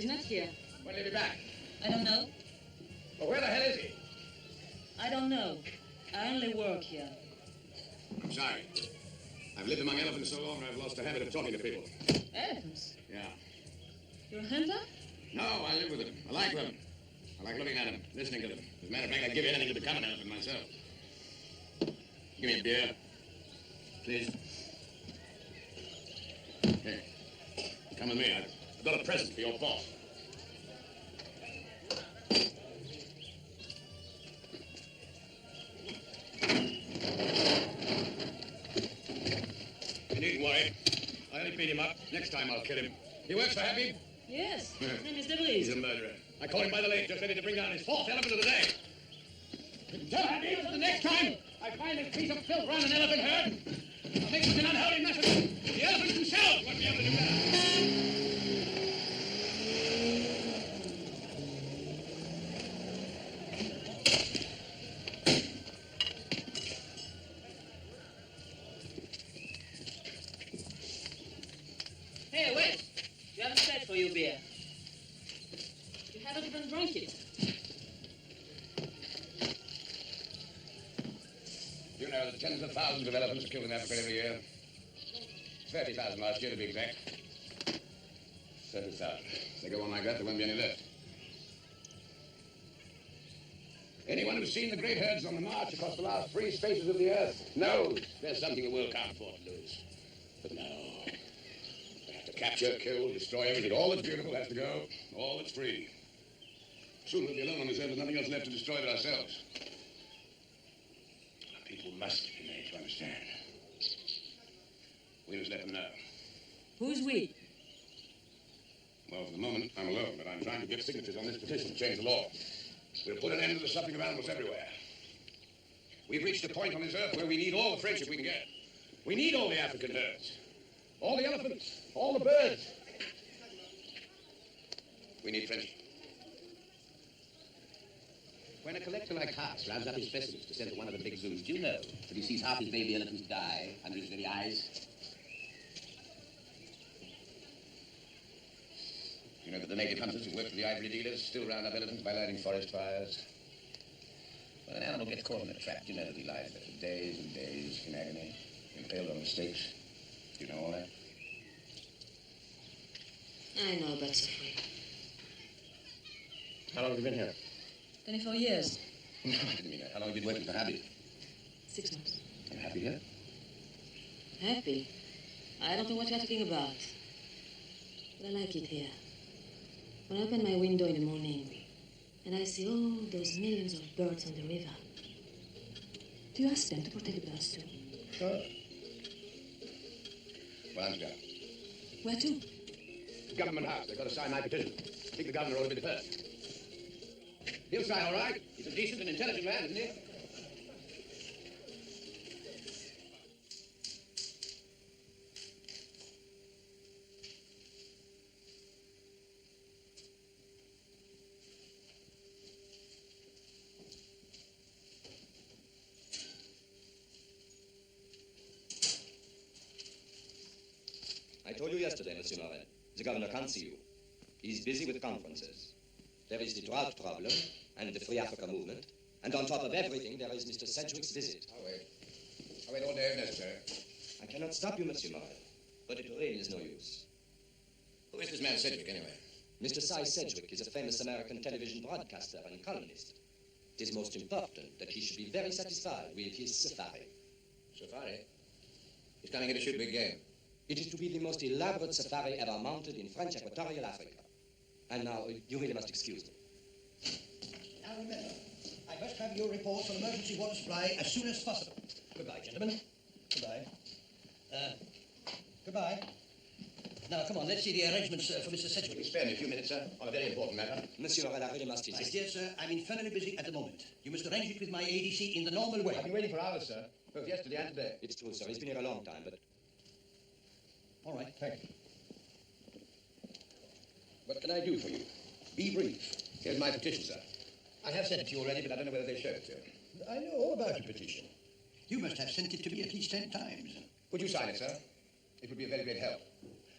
not here. When will he be back? I don't know. Well, where the hell is he? I don't know. I only work here. I'm sorry. I've lived among elephants so long I've lost the habit of talking to people. Elephants? Yeah. You're a hunter? No, I live with them. I like them. I like looking at them, listening to them. As a matter of fact, I'd give anything to become an elephant myself. Give me a beer. Please. Hey, come with me. I've got a present for your boss. You needn't worry. I only beat him up. Next time I'll kill him. He works for Happy? Yes. His name is De Vries. He's a murderer. I caught him by the leg, just ready to bring down his fourth elephant of the day. Tell Happy that the next time I find this piece of filth around an elephant herd, I'll make such an unholy mess of it. The elephants themselves won't be able to do that. Hey, wait. You haven't paid for your beer. You haven't even drunk it. You know that tens of thousands of elephants are killed in Africa every year. 30,000 last year, to be exact. 30,000. If they go on like that, there won't be any left. Anyone who's seen the great herds on the march across the last free spaces of the earth knows there's something the world can't afford to lose. But no. They have to capture, kill, destroy everything. All that's beautiful has to go. All that's free. Soon we'll be alone on this earth with nothing else left to destroy but ourselves. People must be made to understand. We must let them know. Who's we? Well, for the moment, I'm alone, but I'm trying to get signatures on this petition to change the law. We'll put an end to the suffering of animals everywhere. We've reached a point on this earth where we need all the friendship we can get. We need all the African herds, all the elephants, all the birds. We need friendship. When a collector like Haas rounds up his specimens to send to one of the big zoos, do you know that he sees half his baby elephants die under his very eyes? You know that the native hunters who work for the ivory dealers still round up elephants by lighting forest fires? When an animal gets caught in a trap, you know that he lies there for days and days in agony, impaled on stakes. Do you know all that? I know about suffering. How long have you been here? 24 years. No, I didn't mean that. How long have you been working for Happy? 6 months. Are you happy here? Happy? I don't know what you're talking about. But I like it here. When I open my window in the morning and I see all those millions of birds on the river, do you ask them to protect the birds too? Sure. Well, I'm going. Where to? Government House. They've got to sign my petition. I think the governor ought to be the first. He'll sign all right. He's a decent and intelligent man, isn't he? I told you yesterday, Monsieur Morel. The governor can't see you. He's busy with conferences. There is the drought problem and the Free Africa movement. And on top of everything, there is Mr. Sedgewick's visit. I'll wait. I'll wait all day if necessary. I cannot stop you, Monsieur Morel. But it really is no use. Who is this man Sedgewick, anyway? Mr. Cy Sedgewick is a famous American television broadcaster and columnist. It is most important that he should be very satisfied with his safari. Safari? He's coming here to shoot big game. It is to be the most elaborate safari ever mounted in French Equatorial Africa. And now, you really must excuse me. Now remember, I must have your reports on emergency water supply as soon as possible. Goodbye, gentlemen. Goodbye. Goodbye. Now, come on, let's see the arrangements for Mr. Sedgewick. Spare me a few minutes, sir, on a very important matter. Monsieur Morel, I really must insist. My dear sir, I'm infernally busy at the moment. You must arrange it with my ADC in the normal way. I've been waiting for hours, sir. Both yesterday and today. It's true, sir. He's been here a long time, but... All right, thank you. What can I do for you? Be brief. Here's my petition, sir. I have sent it to you already, but I don't know whether they showed it to you. I know all about your petition. You must have sent it to me at least 10 times. Would you sign it, sir? It would be a very great help.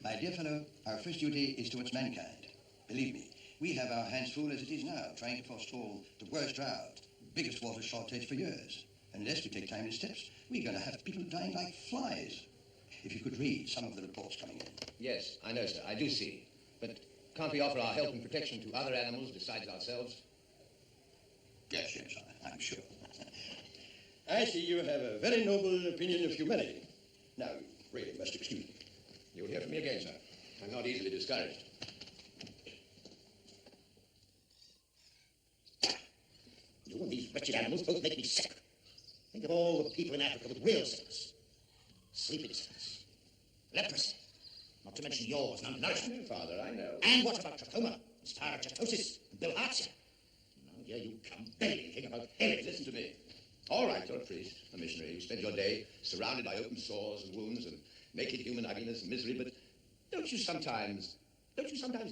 My dear fellow, our first duty is towards mankind. Believe me, we have our hands full as it is now, trying to forestall the worst drought, biggest water shortage for years. Unless we take time in steps, we're going to have people dying like flies. If you could read some of the reports coming in. Yes, I know, sir. I do see. But can't we offer our help and protection to other animals besides ourselves? Yes, I'm sure. I see you have a very noble opinion of humanity. Now, you really must excuse me. You'll hear from me again, sir. I'm not easily discouraged. You and these wretched animals both make me sick. Think of all the people in Africa with real sickness. Sleeping sickness. Leprosy. Not to mention yours and undernourished. I know, Father, I know. And what about trachoma, spirituosis, and bilharzia? Now here you come bellying about everything. Listen to me. All right, you're a priest, a missionary. You spend your day surrounded by open sores and wounds and naked human ugliness and misery, but don't you sometimes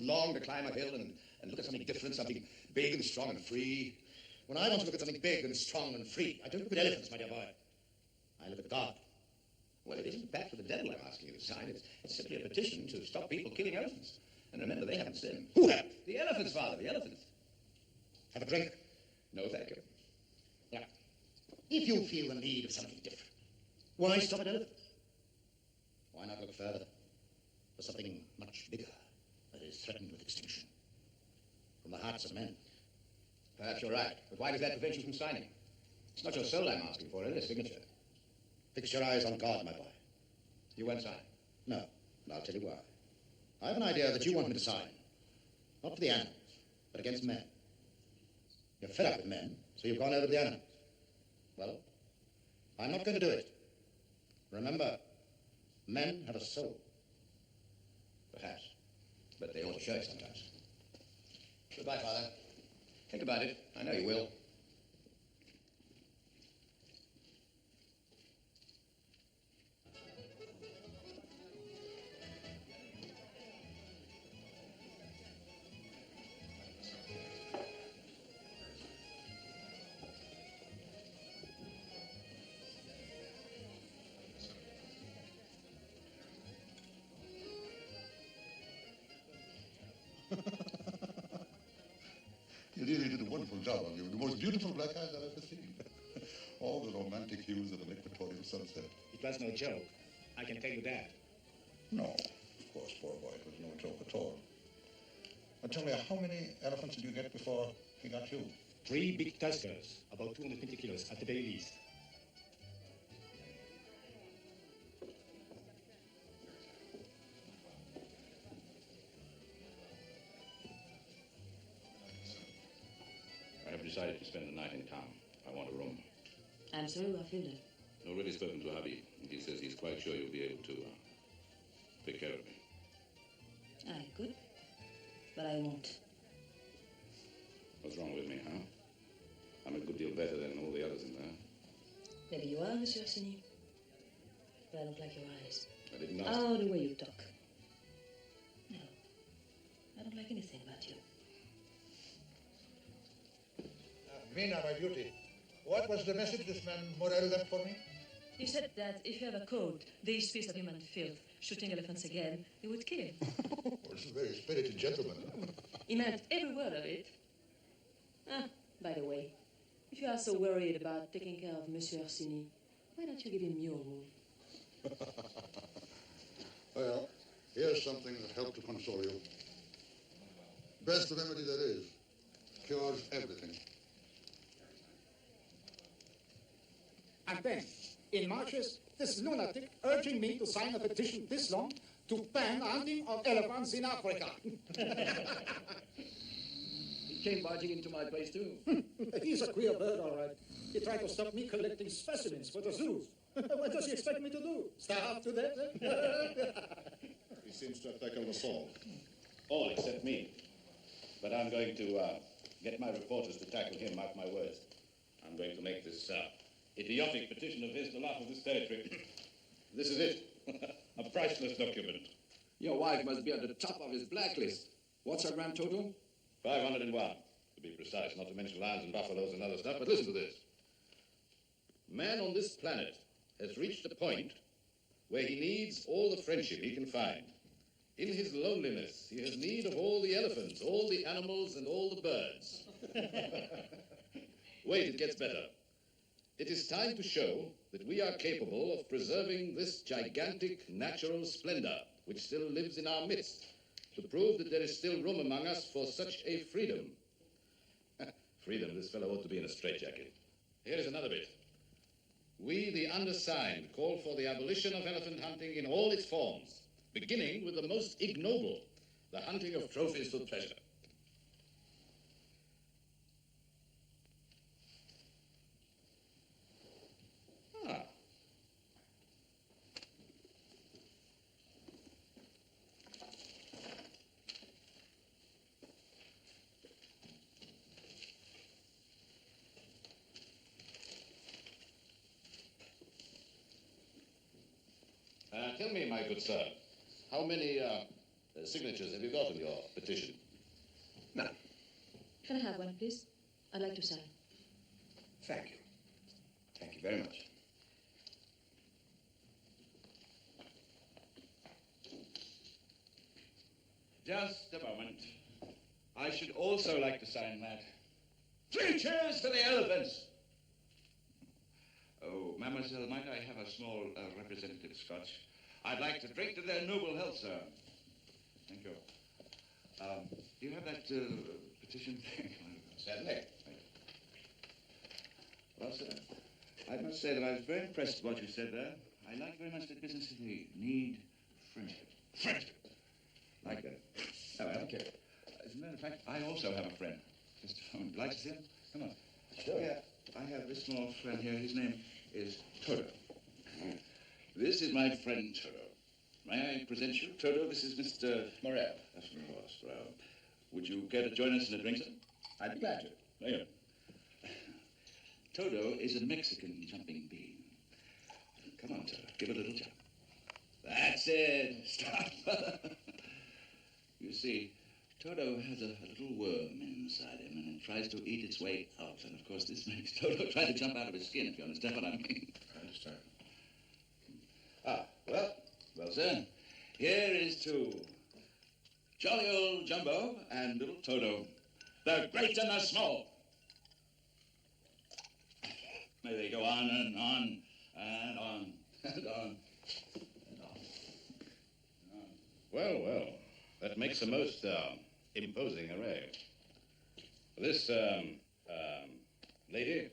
long to climb a hill and look at something different, something big and strong and free? When I want to look at something big and strong and free, I don't look at elephants, my dear boy. I look at God. Well, it isn't that for the devil I'm asking you to sign. It's simply a petition to stop people killing elephants. And remember, they haven't sinned. Who have? The elephants, Father, the elephants. Have a drink? No, thank you. Now, if you feel the need of something different, why stop at elephants? Why not look further for something much bigger that is threatened with extinction from the hearts of men? Perhaps you're right, but why does that prevent you from signing? It's not your soul I'm asking for, only a signature. Fix your eyes on God, my boy. You won't sign? No, and I'll tell you why. I have an idea that you want me to sign. Not for the animals, but against men. You're fed up with men, so you've gone over to the animals. Well, I'm not going to do it. Remember, men have a soul. Perhaps. But they ought to show it sometimes. Goodbye, Father. Think about it. I know you will. You really did a wonderful job on you. The most beautiful black eyes I've ever seen. All the romantic hues of an equatorial sunset. It was no joke. I can tell you that. No, of course, poor boy, it was no joke at all. But tell me, how many elephants did you get before he got you? 3 big tuskers, about 220 kilos at the very least. I have decided to spend the night in town. I want a room. I'm sorry, Waitari. I've already spoken to hubby, and he says he's quite sure you'll be able to take care of me. I could, but I won't. What's wrong with me, huh? I'm a good deal better than all the others in there. Maybe you are, Monsieur Orsini. But I don't like your eyes. I didn't ask. Oh, the way you talk. No, I don't like anything about you. Minna, my beauty, what was the message this man Morel left for me? You said that if you have a code, this piece of human filth, shooting elephants again, you would kill. Oh, it's a very spirited gentleman. He meant every word of it. Ah, by the way, if you are so worried about taking care of Monsieur Orsini, why don't you give him your room? Well, here's something that helped to console you. Best remedy there is. Cures everything. And then, in Marches, this lunatic urging me to sign a petition this long to ban hunting of elephants in Africa. He came barging into my place, too. He's a queer bird, all right. He tried to stop me collecting specimens for the zoos. What does he expect me to do? Starve to death? He seems to have taken us all except me. But I'm going to get my reporters to tackle him, mark my words. I'm going to make this idiotic petition of his the law of this territory. This is it. A priceless document. Your wife must be at the top of his blacklist. What's her grand total? 501, to be precise, not to mention lions and buffaloes and other stuff, but listen to this. Man on this planet has reached a point where he needs all the friendship he can find. In his loneliness, he has need of all the elephants, all the animals, and all the birds. Wait, it gets better. It is time to show that we are capable of preserving this gigantic natural splendor which still lives in our midst, to prove that there is still room among us for such a freedom. Freedom, this fellow ought to be in a straitjacket. Here is another bit. We, the undersigned, call for the abolition of elephant hunting in all its forms, beginning with the most ignoble, the hunting of trophies for pleasure. Ah. Tell me, my good sir, how many signatures have you got on your petition? None. Can I have one, please? I'd like to sign. Thank you. Thank you very much. Just a moment. I should also like to sign that. 3 cheers for the elephants! Oh, mademoiselle, might I have a small representative scotch? I'd like to drink to their noble health, sir. Thank you. Do you have that petition? Certainly. Well, sir, I must say that I was very impressed with what you said there. I like very much that business of the need friendship. Friendship! Like that. Oh, okay. As a matter of fact, I also have a friend. Just a moment. Like to see him? Come on. Sure. Yeah, I have this small friend here. His name is Toto. This is my friend Toto. May I present you? Toto, this is Mr. Morel. That's Morel. Would you care to join us in a drink, sir? I'd be glad to. There you go. Toto is a Mexican jumping bean. Come on, Toto. Give it a little jump. That's it. Stop. You see, Toto has a little worm inside him, and it tries to eat its way out. And, of course, this makes Toto try to jump out of his skin, if you understand what I mean. I understand. Well, sir, here is to jolly old Jumbo and little Toto, the great and the small. May they go on and on and on and on and on. Well, that makes a most imposing array. This lady,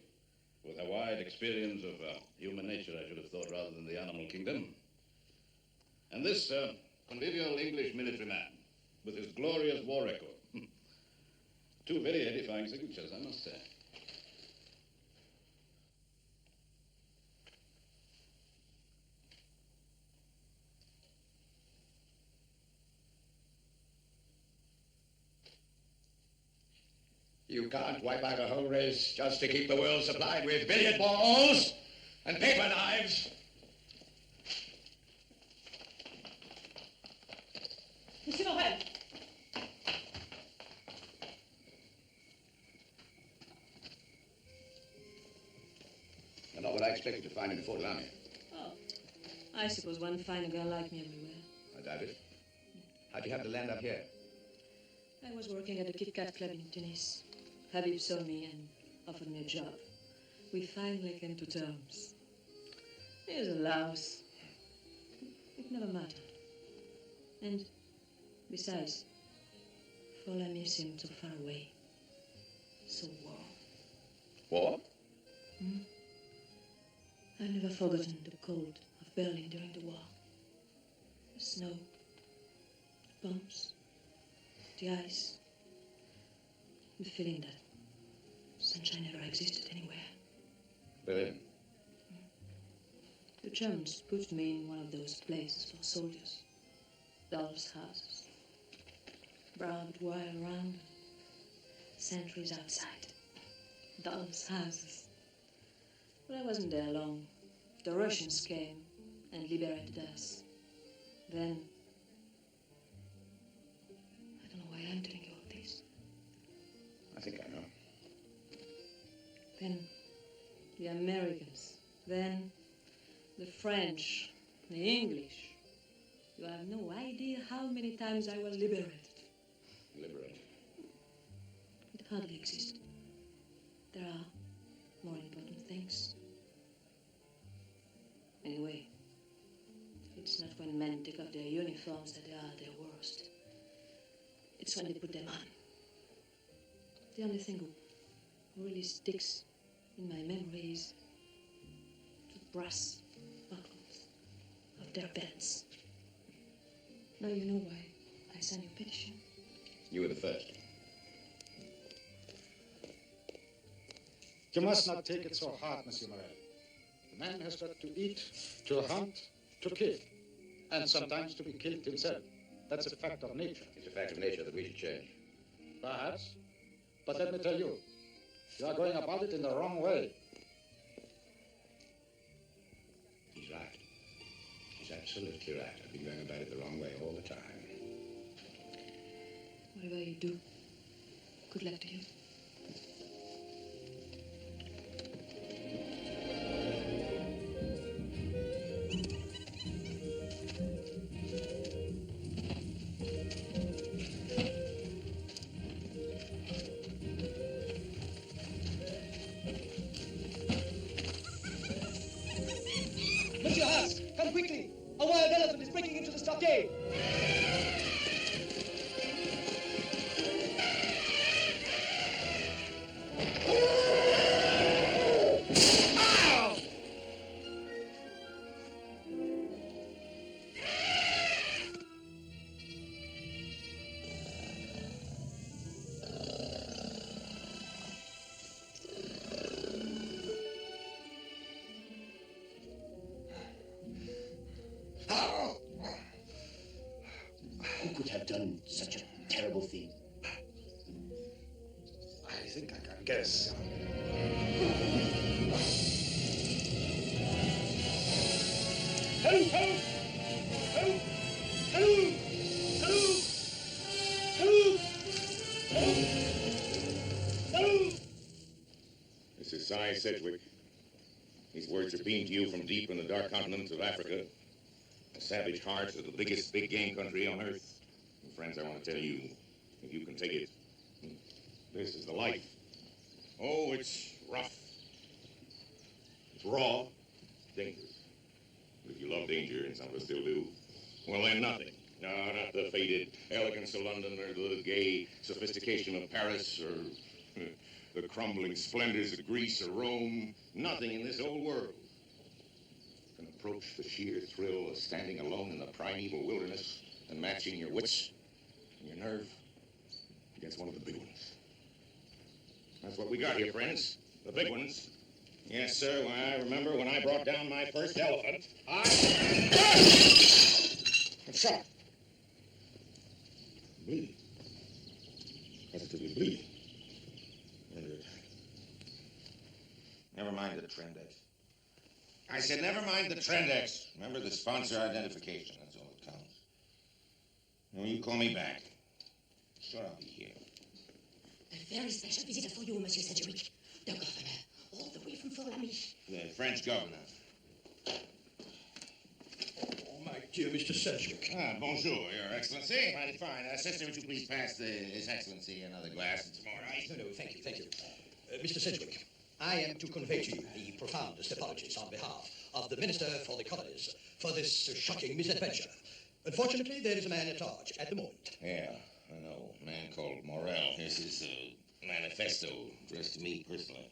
with her wide experience of human nature, I should have thought, rather than the animal kingdom. And this convivial English military man, with his glorious war record. 2 very edifying signatures, I must say. You can't wipe out a whole race just to keep the world supplied with billiard balls and paper knives. Monsieur Morel. You're not what I expected to find in the Fort Army. Oh, I suppose one find a girl like me everywhere. I doubt it. How'd you happen to land up here? I was working at the Kit Kat Club in Tunis. Habib saw me and offered me a job. We finally came to terms. He was a louse. It never mattered. And besides, for all I miss him so far away, so warm. War? I've never forgotten the cold of Berlin during the war. The snow, the bombs, the ice, the feeling that sunshine never existed anywhere. Berlin. The Germans put me in one of those places for soldiers. Dolls' houses. Barbed wire around. Sentries outside. Dolls' houses. But I wasn't there long. The Russians came and liberated us. Then, I don't know why I'm telling you all this. I think I know. Then, the Americans. Then, the French, the English, the You have no idea how many times I was liberated. Liberated? It hardly exists. There are more important things. Anyway, it's not when men take off their uniforms that they are at their worst. It's when they put them on. The only thing who really sticks in my memory is the brass buckles of their belts. Now you know why I signed your petition. You were the first. You must not take it so hard, Monsieur Morel. The man has got to eat, to hunt, to kill, and sometimes to be killed himself. That's a fact of nature. It's a fact of nature that we should change. Perhaps. But let me tell you, you are going about it in the wrong way. He's right. He's absolutely right. I've been going about it the wrong way all the time. Whatever you do, good luck to you. Monsieur Haas, come quickly! A wild elephant is breaking into the stockade! Who could have done such a terrible thing? I think I can guess. Hello! Hello! Hello! Hello! Hello! Hello! Hello! This is Cy Sedgewick. These words are beamed to you from deep in the dark continents of Africa, the savage heart of the biggest big game country on earth. And friends, I want to tell you, if you can take it, this is the life. Oh, it's rough. It's raw. Dangerous. But if you love danger, and some of us still do, well, then nothing. No, not the faded elegance of London or the gay sophistication of Paris or the crumbling splendors of Greece or Rome. Nothing in this old world can approach the sheer thrill of standing alone in the primeval wilderness and matching your wits and your nerve against one of the big ones. That's what we got here, friends. The big ones. Yes, sir. Well, I remember when I brought down my first elephant, I'm shot. Bleeding. Positively bleeding. Never mind the Trendex. I said, never mind the Trendex. Remember the sponsor identification. That's all that counts. When you call me back, sure I'll be here. A very special visitor for you, Monsieur Sedgewick. The governor, all the way from Forsythe. The French governor. Oh, my dear Mr. Sedgewick. Ah, bonjour, Your Excellency. Mighty fine. Sister, would you please pass His Excellency another glass and some more ice? No, thank you, thank you. Mr. Sedgewick, I am to convey to you the profoundest apologies on behalf of the Minister for the Colonies for this shocking misadventure. Unfortunately, there is a man at large at the moment. Yeah, I know. A man called Morel. Here's his manifesto addressed to me personally.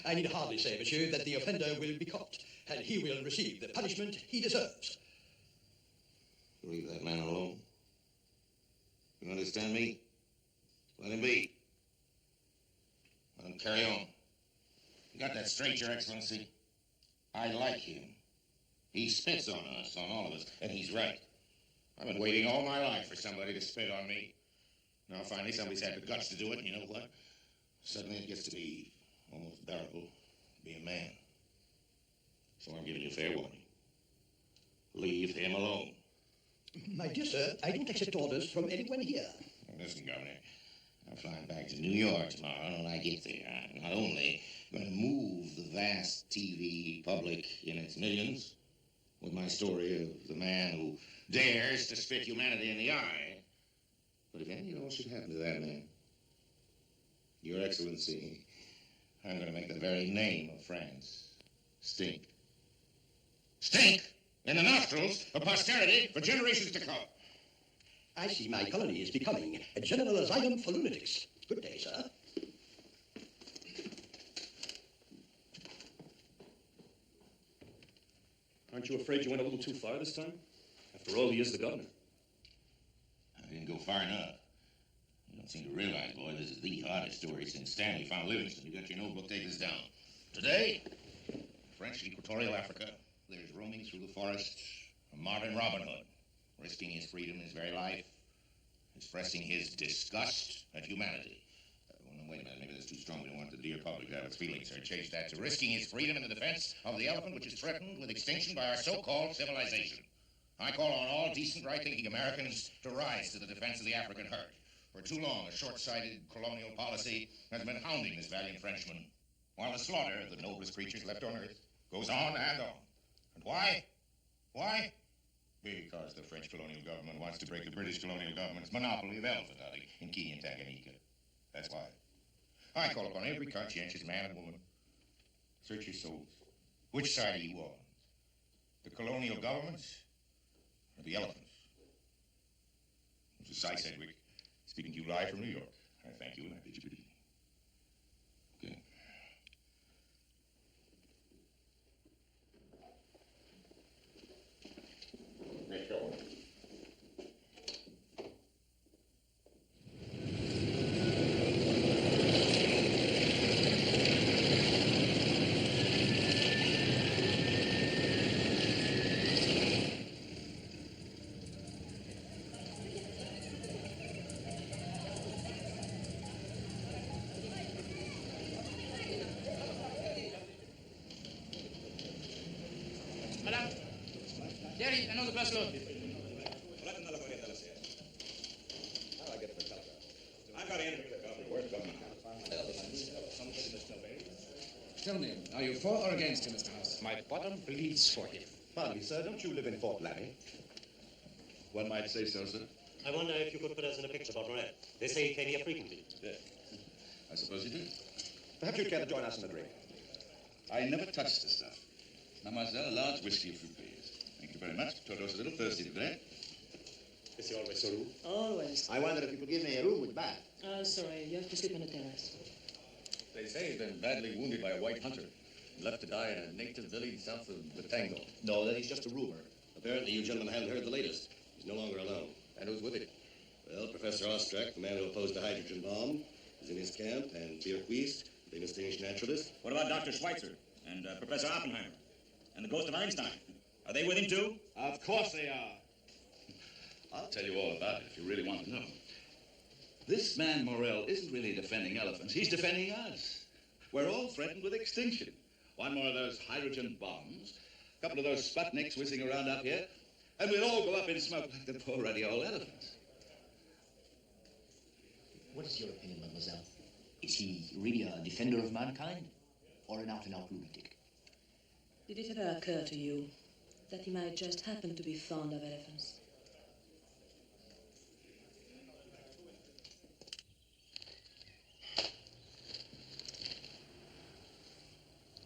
I need hardly say, monsieur, that the offender will be caught, and he will receive the punishment he deserves. Leave that man alone. You understand me? Let him be. Let him carry on. You got that straight, Your Excellency? I like him. He spits on us, on all of us, and he's right. I've been waiting all my life for somebody to spit on me. Now, finally, somebody's had the guts to do it, and you know what? Suddenly it gets to be almost bearable to be a man. So I'm giving you fair warning. Leave him alone. My dear sir, I don't accept orders from anyone here. Listen, Governor, I'm flying back to New York tomorrow, and when I get there, I'm not only going to move the vast TV public in its millions with my story of the man who dares to spit humanity in the eye. But if any at all should happen to that man, Your Excellency, I'm going to make the very name of France stink. Stink in the nostrils of posterity for generations to come. I see my colony is becoming a general asylum for lunatics. Good day, sir. Aren't you afraid you went a little too far this time? After all, he is the governor. I didn't go far enough. You don't seem to realize, boy, this is the hottest story since Stanley found Livingston. You got your notebook, take this down. Today, French Equatorial Africa, there's roaming through the forests a modern Robin Hood, risking his freedom, his very life, expressing his disgust at humanity. Wait a minute, maybe that's too strong. We don't want the dear public to have its feelings hurt. Change that to risking his freedom in the defense of the elephant, which is threatened with extinction by our so-called civilization. I call on all decent, right-thinking Americans to rise to the defense of the African herd. For too long, a short-sighted colonial policy has been hounding this valiant Frenchman, while the slaughter of the noblest creatures left on earth goes on and on. And why? Why? Because the French colonial government wants to break the British colonial government's monopoly of elephant hunting in Kenya and Tanganyika. That's why. I call upon every conscientious man and woman, search your souls. Which side are you on? The colonial governments or the elephants? This is Cy Sedgewick, speaking to you live from New York. I thank you and I bid you good evening. Good. Let's go. Madame, there is another busload. Tell me, are you for or against him, Mr. House? My bottom bleeds for him. Pardon me, sir, don't you live in Fort Larry? One might say so, sir. I wonder if you could put us in a picture about Morel. They say he came here frequently. Yes. I suppose you do. Perhaps you'd care to join us in a drink. I never touched the stuff. Mademoiselle, a large whiskey, if you please. Thank you very much. Toto's a little thirsty today. Is he always so rude? Always. I wonder if you could give me a room with bath. Oh, sorry. You have to sleep on the terrace. They say he's been badly wounded by a white hunter, left to die in a native village south of the Tango. No, that is just a rumor. Apparently, you gentlemen haven't heard the latest. He's no longer alone. And who's with him? Well, Professor Ostrach, the man who opposed the hydrogen bomb, is in his camp, and Peer Quist, the famous Danish naturalist. What about Dr. Schweitzer and Professor Oppenheimer and the ghost of Einstein? Are they with him, too? Of course they are. I'll tell you all about it if you really want to know. This man, Morel, isn't really defending elephants. He's defending us. We're all threatened with extinction. One more of those hydrogen bombs, a couple of those Sputniks whizzing around up here, and we'll all go up in smoke like the poor ruddy old elephants. What is your opinion, mademoiselle? Is he really a defender of mankind or an out-and-out lunatic? Did it ever occur to you that he might just happen to be fond of elephants?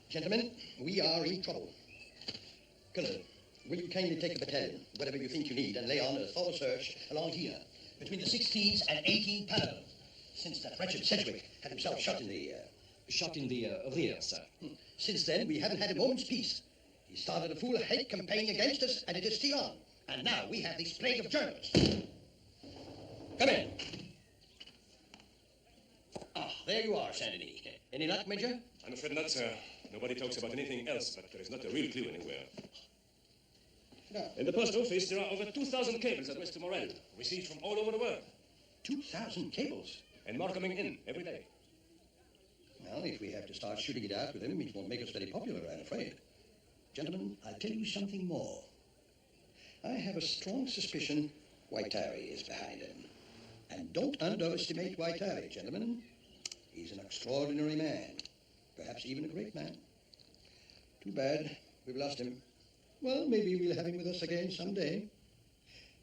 Gentlemen, we are in trouble. Colonel, will you kindly take the battalion, whatever you think you need, and lay on a thorough search along here, between the 16th and 18th parallel, since that wretched Sedgewick had himself shot in the... Shot in the rear, sir. Since then, we haven't had a moment's peace. He started a full hate campaign against us, and it is still on. And now we have this plague of journalists. Come in. Ah, there you are, Saint Denis. Any luck, Major? I'm afraid not, sir. Nobody talks about anything else, but there is not a real clue anywhere. No. In the post office, there are over 2,000 cables addressed to Morel, received from all over the world. 2,000 cables? And more coming in every day. Well, if we have to start shooting it out with him, it won't make us very popular, I'm afraid. Gentlemen, I'll tell you something more. I have a strong suspicion Waitari is behind him. And don't underestimate Waitari, gentlemen. He's an extraordinary man. Perhaps even a great man. Too bad we've lost him. Well, maybe we'll have him with us again someday.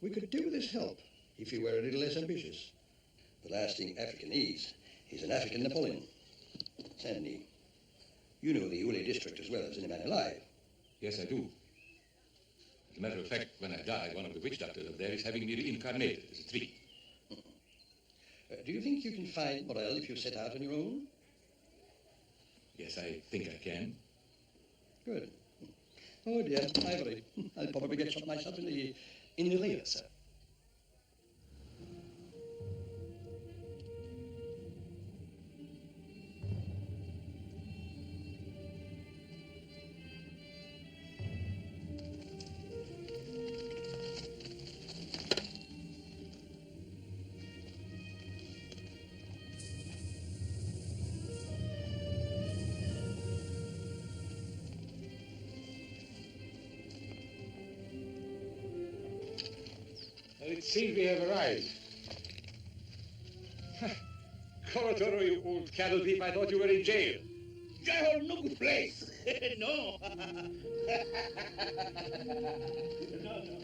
We could do with his help if he were a little less ambitious. The last thing Africa needs is an African Napoleon. Saint Denis, you know the Uli district as well as any man alive. Yes, I do. As a matter of fact, when I die, one of the witch doctors up there is having me reincarnated as a tree. Do you think you can find Morel if you set out on your own? Yes, I think I can. Good. Oh dear, ivory. I'll probably get shot myself in the rear, sir. It seems we have arrived. Corridor, you old cattle thief, I thought you were in jail. Jail, no good place. No. No.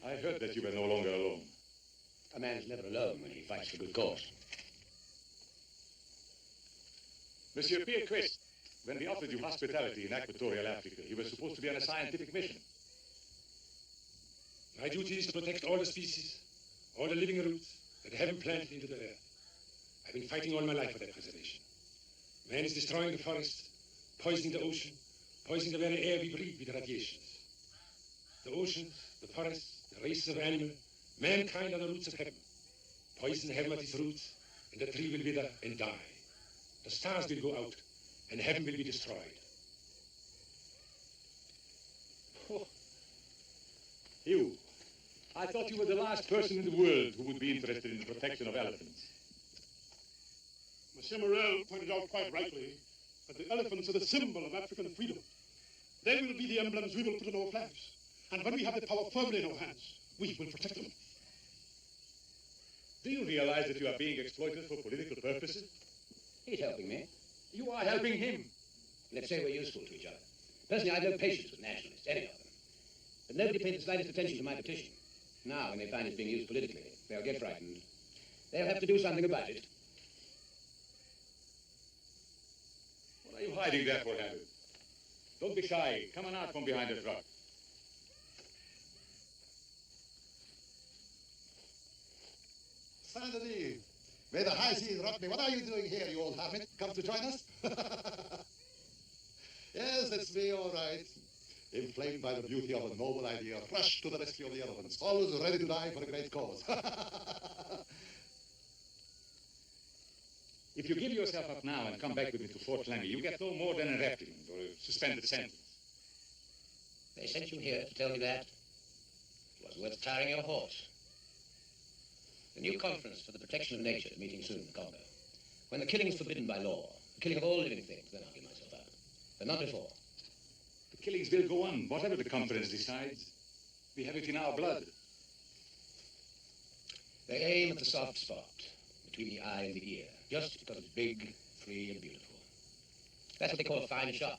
I heard that you were no longer alone. A man's never alone when he fights for good cause. Monsieur Peer Quist, when we offered you hospitality in Equatorial Africa, you were supposed to be on a scientific mission. My duty is to protect all the species, all the living roots that heaven planted into the earth. I've been fighting all my life for their preservation. Man is destroying the forest, poisoning the ocean, poisoning the very air we breathe with radiations. The oceans, the forests, the races of animals, mankind are the roots of heaven. Poison heaven at its roots, and the tree will wither and die. The stars will go out, and heaven will be destroyed. Oh. You. I thought you were the last person in the world who would be interested in the protection of elephants. Monsieur Morel pointed out quite rightly that the elephants are the symbol of African freedom. They will be the emblems we will put on our flags. And when we have the power firmly in our hands, we will protect them. Do you realize that you are being exploited for political purposes? He's helping me. You are helping him. Let's say we're useful to each other. Personally, I have no patience with nationalists, any of them. But nobody paid the slightest attention to my petition. Now, when they find it's being used politically, they'll get frightened. They'll have to do something about it. What are you hiding there for, Harry? Don't be shy. Come on out from behind this rock. Saint Denis, may the high seas rock me. What are you doing here, you old hermit? Come to join us? Yes, it's me, all right. Inflamed by the beauty of a noble idea, rushed to the rescue of the elephants, always ready to die for a great cause. If you give yourself up now and come back with me to Fort Lemmy, you get no more than a reprimand or a suspended sentence. They sent you here to tell me that? It wasn't worth tiring your horse. The new conference for the protection of nature is meeting soon in the Congo. When the killing is forbidden by law, the killing of all living things, then I'll give myself up. But not before. The killings will go on, whatever the conference decides. We have it in our blood. They aim at the soft spot between the eye and the ear, just because it's big, free, and beautiful. That's what they call a fine shot.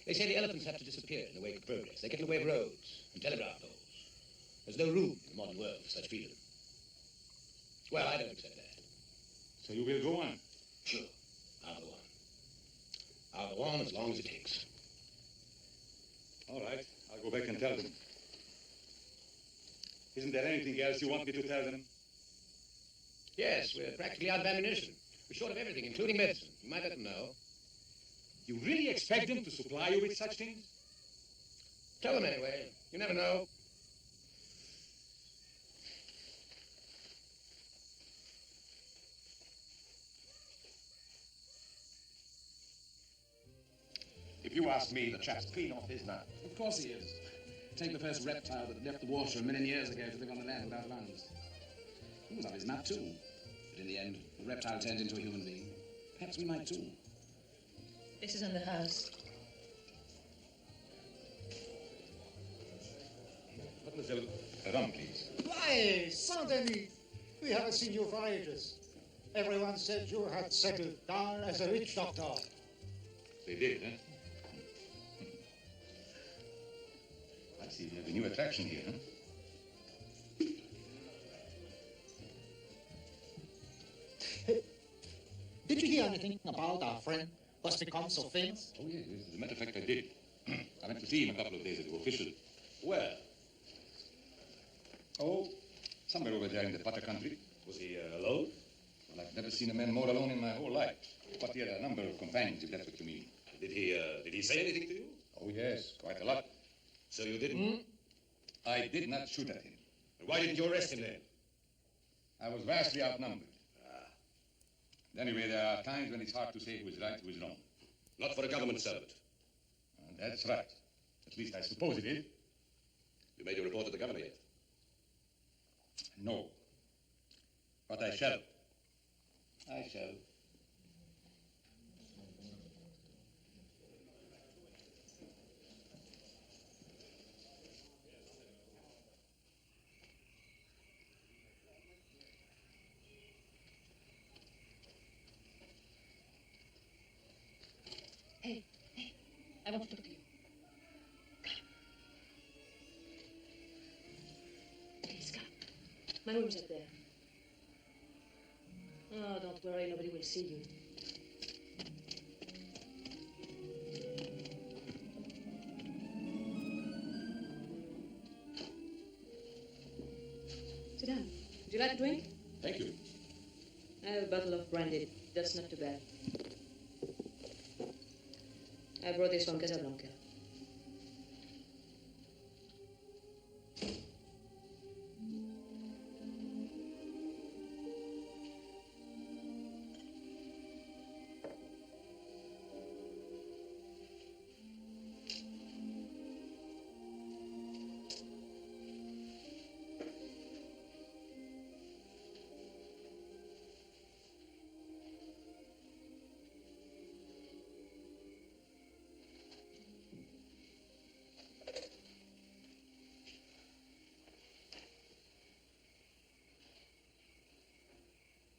They say the elephants have to disappear in the wake of progress. They get in the way of roads and telegraph poles. There's no room in the modern world for such freedom. Well, I don't accept that. So you will go on? Sure, I'll go on. I'll go on as long as it takes. All right, I'll go back and tell them. Isn't there anything else you want me to tell them? Yes, we're practically out of ammunition. We're short of everything, including medicine. You might let them know. You really expect them to supply you with such things? Tell them anyway. You never know. If you ask me, the chap's clean off his nut. Of course he is. Take the first reptile that left the water a million years ago to live on the land without lungs. He was on his map too. But in the end, the reptile turned into a human being. Perhaps we might too. This is in the house. Mademoiselle, rum, please. Why, Saint Denis, we haven't seen you for ages. Everyone said you had settled down as a witch doctor. They did, huh? I see we have a new attraction here, huh? Did you hear anything about our friend who's become so famous? Oh, yes. As a matter of fact, I did. I went to see him a couple of days ago, officially. Where? Oh, somewhere over there in the butter country. Was he alone? Well, I've never seen a man more alone in my whole life. But he had a number of companions, if that's what you mean. Did he say anything to you? Oh, yes, quite a lot. So you didn't? I did not shoot at him. Why didn't you arrest him then? I was vastly outnumbered. Anyway, there are times when it's hard to say who is right, who is wrong. Not for a government servant. That's right. At least I suppose it is. You made a report to the governor yet? No. But I shall. I shall. Hey, I want to talk to you. Please come. My room's up there. Oh, don't worry, nobody will see you. Sit down. Would you like a drink? Thank you. I have a bottle of brandy. That's not too bad. I brought this from Casablanca.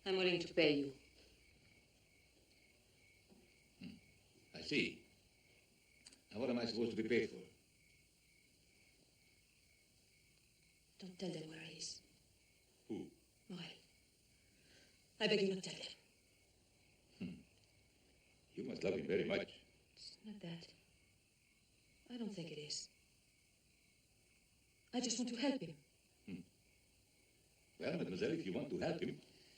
I'm willing to pay you. I see. Now, what am I supposed to be paid for? Don't tell them where he is. Who? Morel. I beg you not tell them. You must love him very much. It's not that. I don't think it is. I just want to help him. Well, mademoiselle, if you want to help him,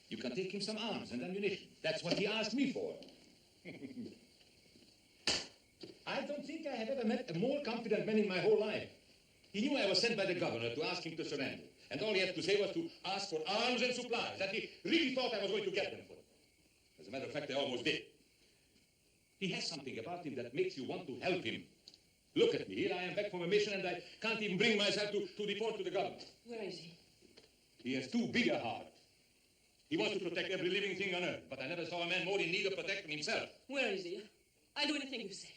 you can take him some arms and ammunition. That's what he asked me for. I don't think I have ever met a more confident man in my whole life. He knew I was sent by the governor to ask him to surrender. And all he had to say was to ask for arms and supplies, that he really thought I was going to get them for him. As a matter of fact, I almost did. He has something about him that makes you want to help him. Look at me. Here I am back from a mission, and I can't even bring myself to report to the governor. Where is he? He has too big a heart. He wants to protect every living thing on earth, but I never saw a man more in need of protecting himself. Where is he? I'll do anything you say.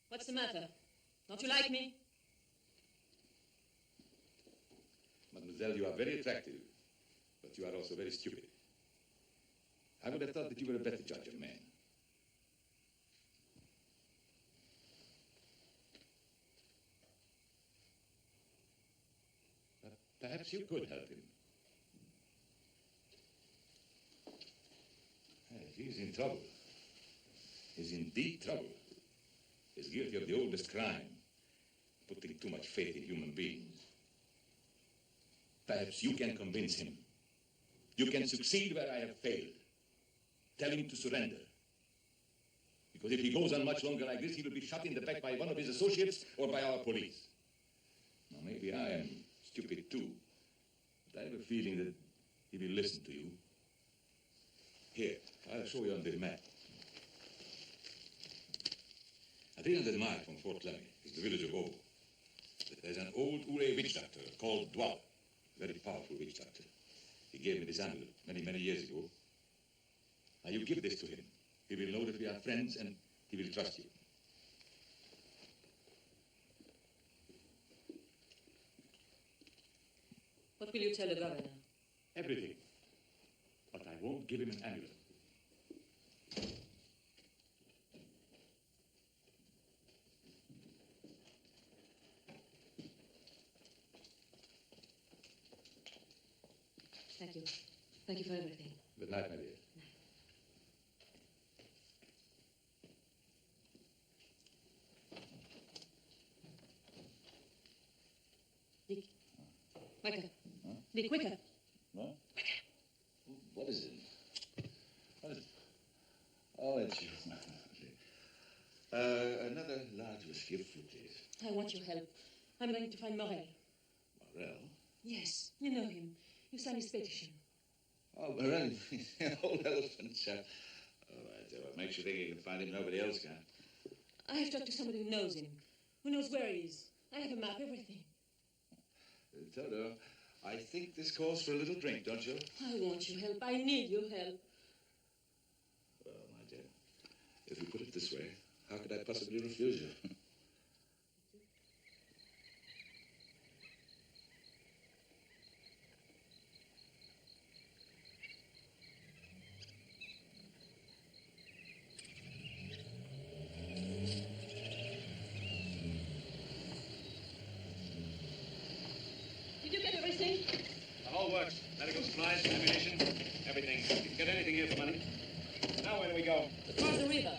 What's the matter? Don't you like me? Mademoiselle, you are very attractive, but you are also very stupid. I would have thought that you were a better judge of men. But perhaps you could help him. He's in trouble. He's in deep trouble. He's guilty of the oldest crime, putting too much faith in human beings. Perhaps you can convince him. You can succeed where I have failed. Tell him to surrender. Because if he goes on much longer like this, he will be shot in the back by one of his associates or by our police. Now, maybe I am stupid too, but I have a feeling that he will listen to you. Here, I'll show you on the map. A 300 miles from Fort Lemmy is the village of Obo. There's an old Ure witch doctor called Dwal, a very powerful witch doctor. He gave me this amulet many years ago. Now you give this to him. He will know that we are friends and he will trust you. What will you tell the governor? Everything. But I won't give him an amulet. Thank you. Thank you for everything. Good night, my dear. Dick. Wake up. Huh? Dick, wake up. What? What is it? What is it? Oh, it's you. Another large whiskey of fruit, please. I want your help. I'm going to find Morel. Morel? Yes, you know him. You signed his petition. Oh, Morel, old elephant chap. Oh, what makes you think you can find him? Nobody else can. I have talked to somebody who knows him, who knows where he is. I have a map, everything. Toto, I think this calls for a little drink, don't you? I want your help. I need your help. Well, my dear, if you put it this way, how could I possibly refuse you? Works. Medical supplies, ammunition, everything. You can get anything here for money. Now where do we go? Across the river.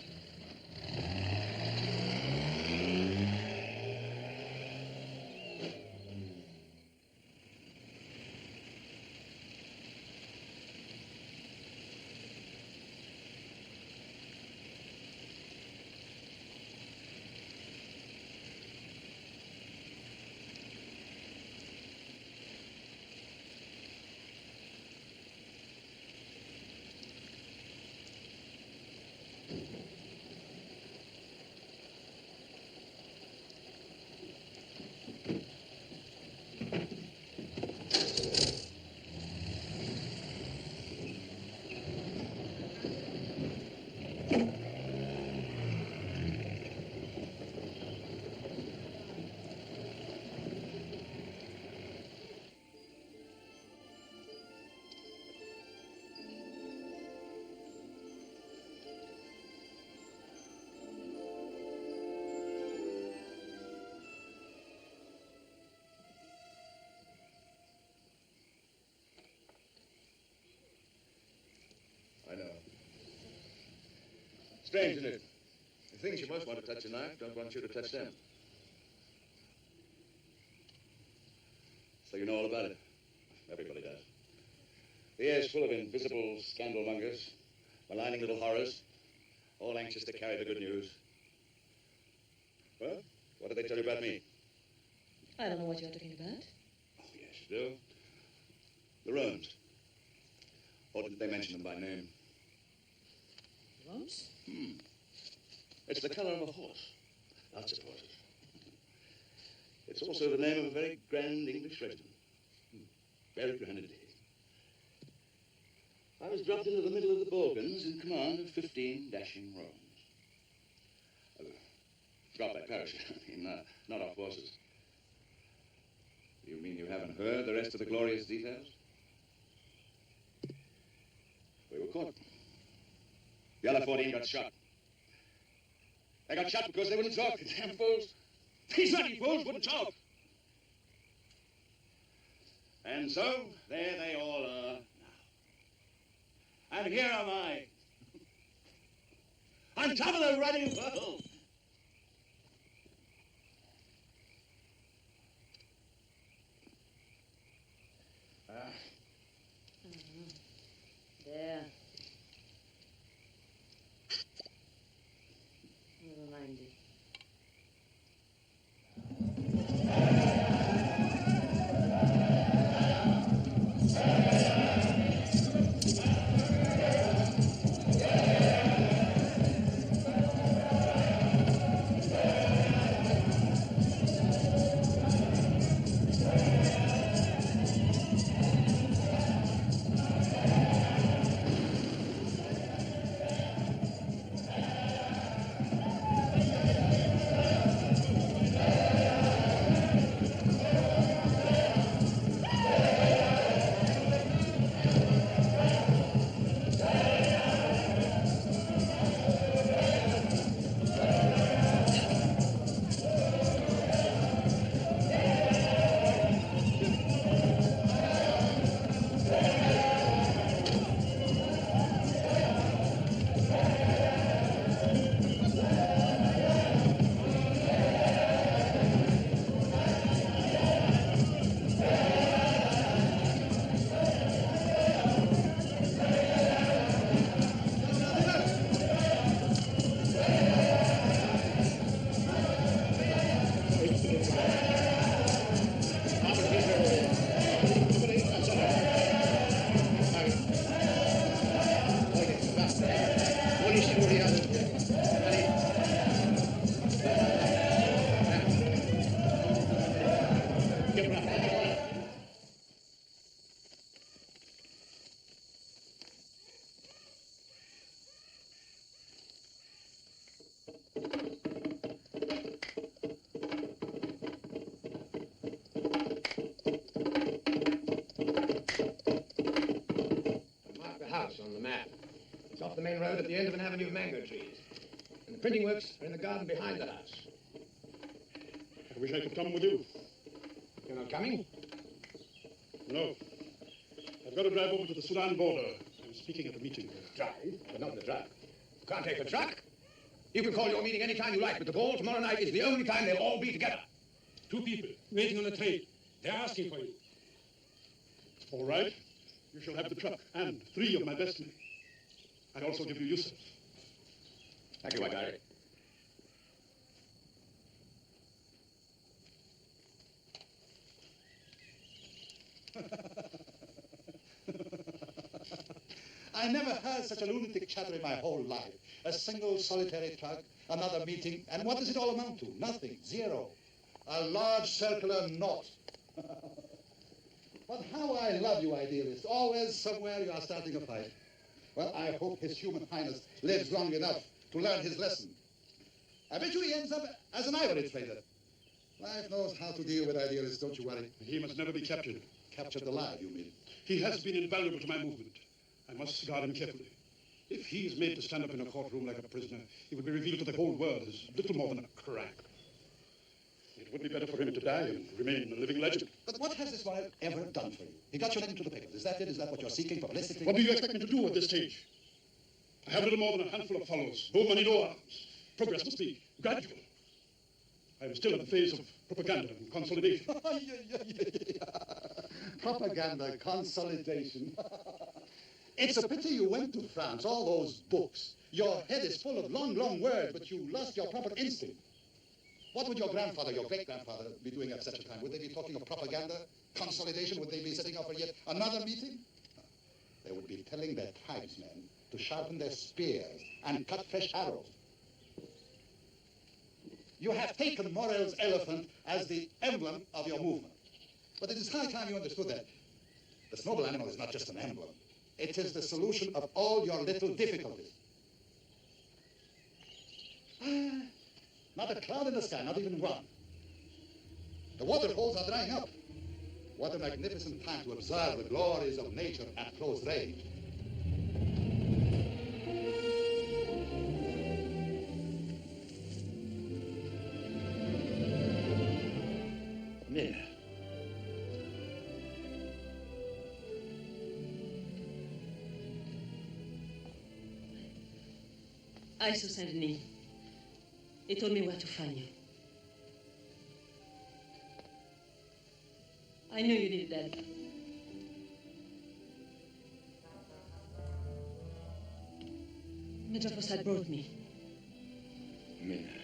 I know. Strange, isn't it? The things you most want to touch in life don't want you to touch them. So you know all about it. Everybody does. The air's full of invisible scandalmongers, maligning little horrors, all anxious to carry the good news. Well, what did they tell you about me? I don't know what you're talking about. Oh, yes, you do. The Roans. Or did they mention them by name? Roans? It's the color of a horse. Lots of horses. It's also the name of a very grand English regiment. Very grand indeed. I was dropped into the middle of the Balkans in command of 15 dashing Roans. Dropped by parachute, I mean, not off horses. You mean you haven't heard the rest of the glorious details? We were caught. The other 14 got shot. They got shot because they wouldn't talk, the damn fools. These bloody fools wouldn't talk. And so, there they all are now. And here am I. On top of the ruddy world. There. Never mind it. house on the map. It's off the main road at the end of an avenue of mango trees. And the printing works are in the garden behind the house. I wish I could come with you. You're not coming? No. I've got to drive over to the Sudan border. I'm speaking at a meeting there. Drive, but not the truck. You can't take the truck. You can call your meeting any time you like, but the ball tomorrow night is the only time they'll all be together. 2 people waiting on the train. They're asking for you. All right. You shall have the truck and 3 of my best men. I'll also give you Yusuf. Thank you, Waitari. I never heard such a lunatic chatter in my whole life. A single solitary truck, another meeting, and what does it all amount to? Nothing, zero. A large circular knot. But how I love you, idealist. Always somewhere you are starting a fight. Well, I hope His Human Highness lives long enough to learn his lesson. I bet you he ends up as an ivory trader. Life knows how to deal with idealists, don't you worry. He must never be captured. Captured alive, you mean? He has been invaluable to my movement. I must guard him carefully. If he is made to stand up in a courtroom like a prisoner, he will be revealed to the whole world as little more than a crank. It would be better for him to die and remain a living legend. But what has this wild ever done for you? He got your name into the papers. Is that it? Is that what you're seeking, publicity? What do you expect me to do at this stage? I have little more than a handful of followers. No money, no arms. Progress must be gradual. I am still in the phase of propaganda and consolidation. Propaganda, consolidation. It's a pity you went to France, all those books. Your head is full of long, long words, but you lost your proper instinct. What would your grandfather, your great-grandfather, be doing at such a time? Would they be talking of propaganda, consolidation? Would they be setting up for yet another meeting? They would be telling their tribesmen to sharpen their spears and cut fresh arrows. You have taken Morel's elephant as the emblem of your movement. But it is high time you understood that. This noble animal is not just an emblem. It is the solution of all your little difficulties. Not a cloud in the sky, not even one. The waterholes are drying up. What a magnificent time to observe the glories of nature at close range. Minna. I saw Saint Denis. He told me where to find you. I knew you needed help. Major Forsythe brought me. Minna.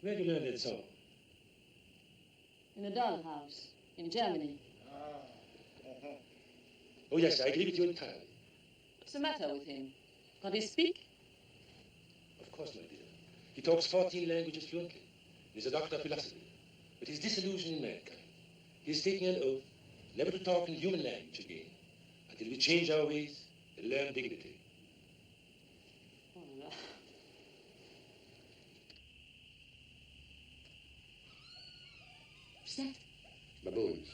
Where did you learn that song? In a dollhouse in Germany. Oh, yes, I agree with you entirely. What's the matter with him? Can't he speak? Of course, my dear. He talks 14 languages fluently. He's a doctor of philosophy. But he's disillusioned in mankind. He's taking an oath never to talk in human language again until we change our ways and learn dignity. What's that? Baboons.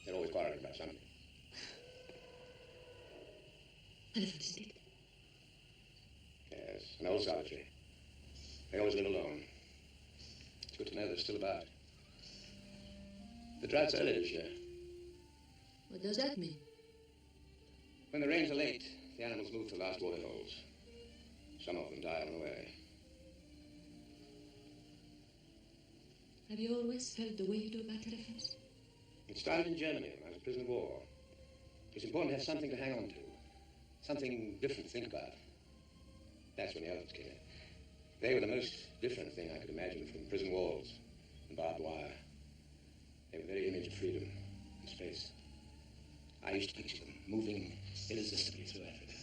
They're always quarreling about something. Elephants, isn't it? Yes, an old solitary. They always live alone. It's good to know they're still about. The drought's early this year. What does that mean? When the rains are late, the animals move to the last water holes. Some of them die on the way. Have you always felt the way you do about elephants? It started in Germany when I was a prisoner of war. It's important to have something to hang on to, something different to think about. That's when the elephants came in. They were the most different thing I could imagine from prison walls and barbed wire. They were the very image of freedom and space. I used to picture them moving irresistibly through Africa,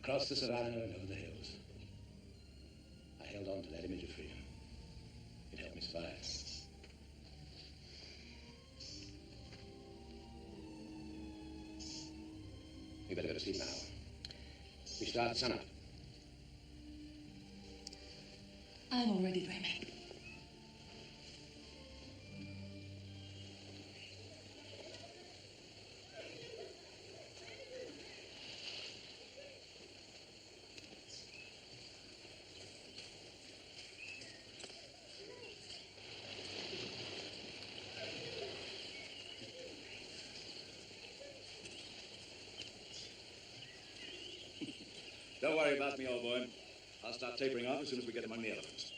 across the savannah and over the hills. I held on to that image of freedom. It helped me survive. We better go to sleep now. We start at sunup. I'm already dreaming. Don't worry about me, old boy. I'll start tapering off as soon as we get among the elephants.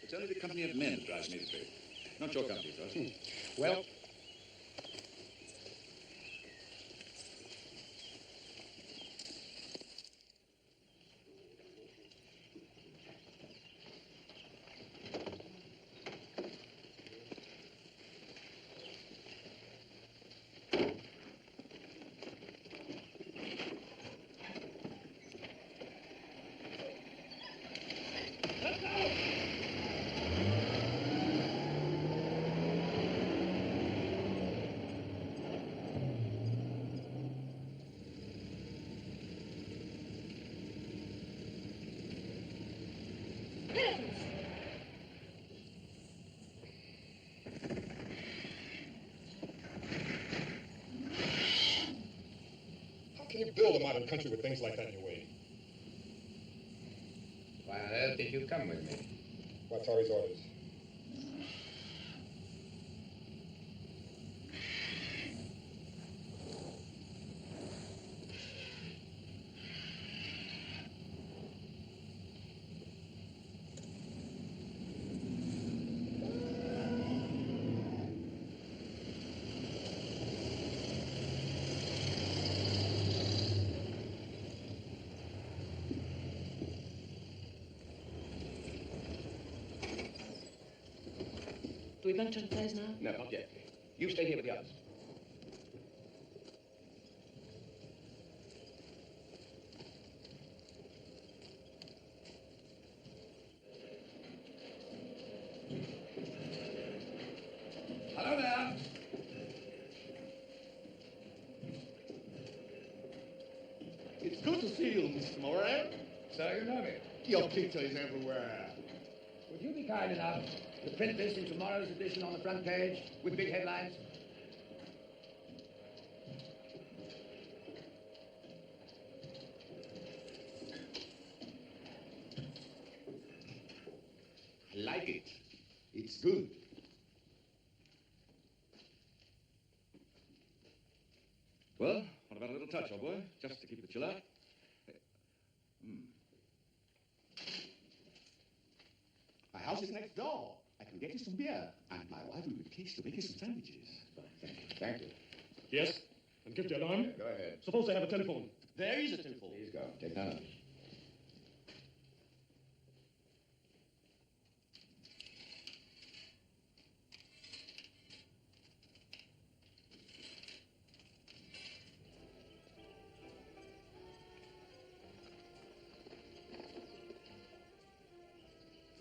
It's only the company of men that drives me to trade. Not your company, Frost. Well, How can you build a modern country with things like that in your way? why on earth did you come with me? Waitari's orders. Do we venture the place now? No, not yet. You stay here with the others. Hello there. It's good to see you, Mr. Morel. So you know me. Your picture is everywhere. Would you be kind enough to print this in tomorrow's edition on the front page with big headlines? I like it. It's good. Well, what about a little touch, old boy? Just to keep the chill out? My house is next door. I can get you some beer. And my wife will be pleased to make you some sandwiches. Thank you. Thank you. Yes? And give the alarm? Go ahead. Suppose they have a telephone. There is a telephone. Please go. Take note.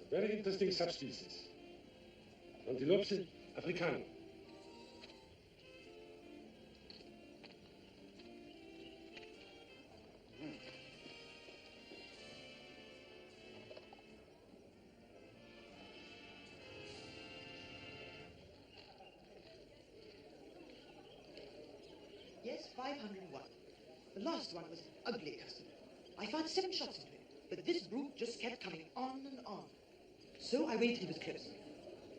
Very interesting subspecies. Antilope africana. Yes, 501. The last one was an ugly customer. I fired 7 shots into him, but this brute just kept coming on and on. So I waited till he was close.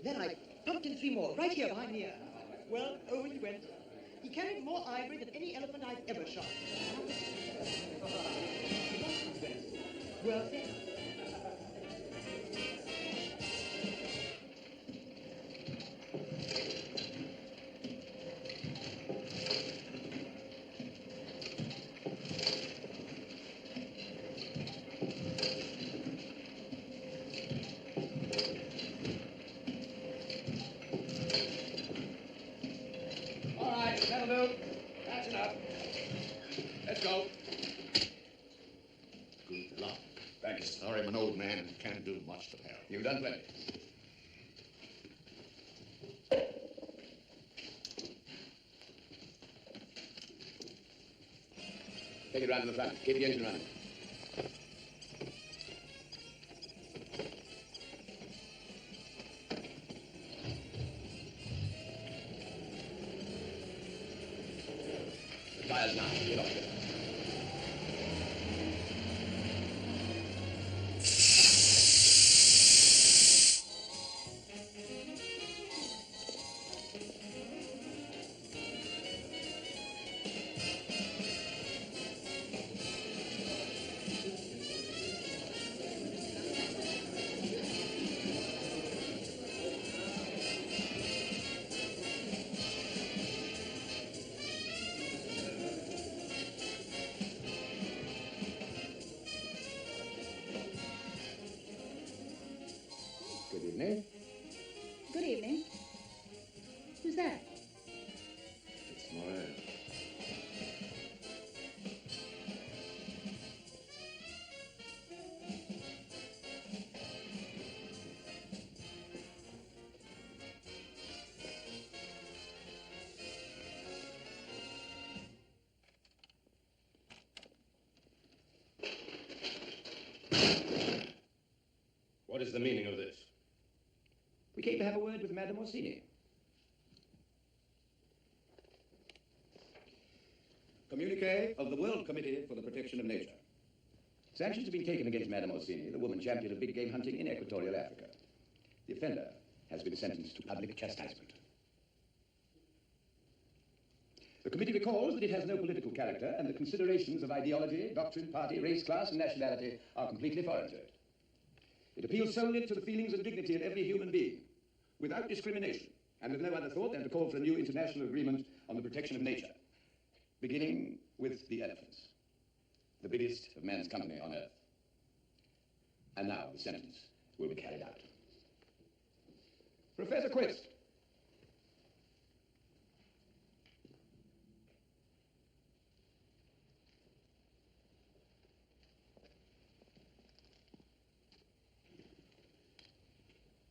Then I pumped in 3 more, right here behind the ear. Well, over he went. He carried more ivory than any elephant I've ever shot. Well, then. You've done plenty. Take it round to the front. Keep the engine running. The tires now. Get off there. Good evening. Good evening. Who's that? It's Morel. What is the meaning of this? We came to have a word with Madame Orsini. Communique of the World Committee for the Protection of Nature. Sanctions have been taken against Madame Orsini, the woman champion of big game hunting in Equatorial Africa. The offender has been sentenced to public chastisement. The committee recalls that it has no political character and the considerations of ideology, doctrine, party, race, class, and nationality are completely foreign to it. It appeals solely to the feelings and dignity of every human being, without discrimination, and with no other thought than to call for a new international agreement on the protection of nature, beginning with the elephants, the biggest of man's company on earth. And now the sentence will be carried out. Professor Quist.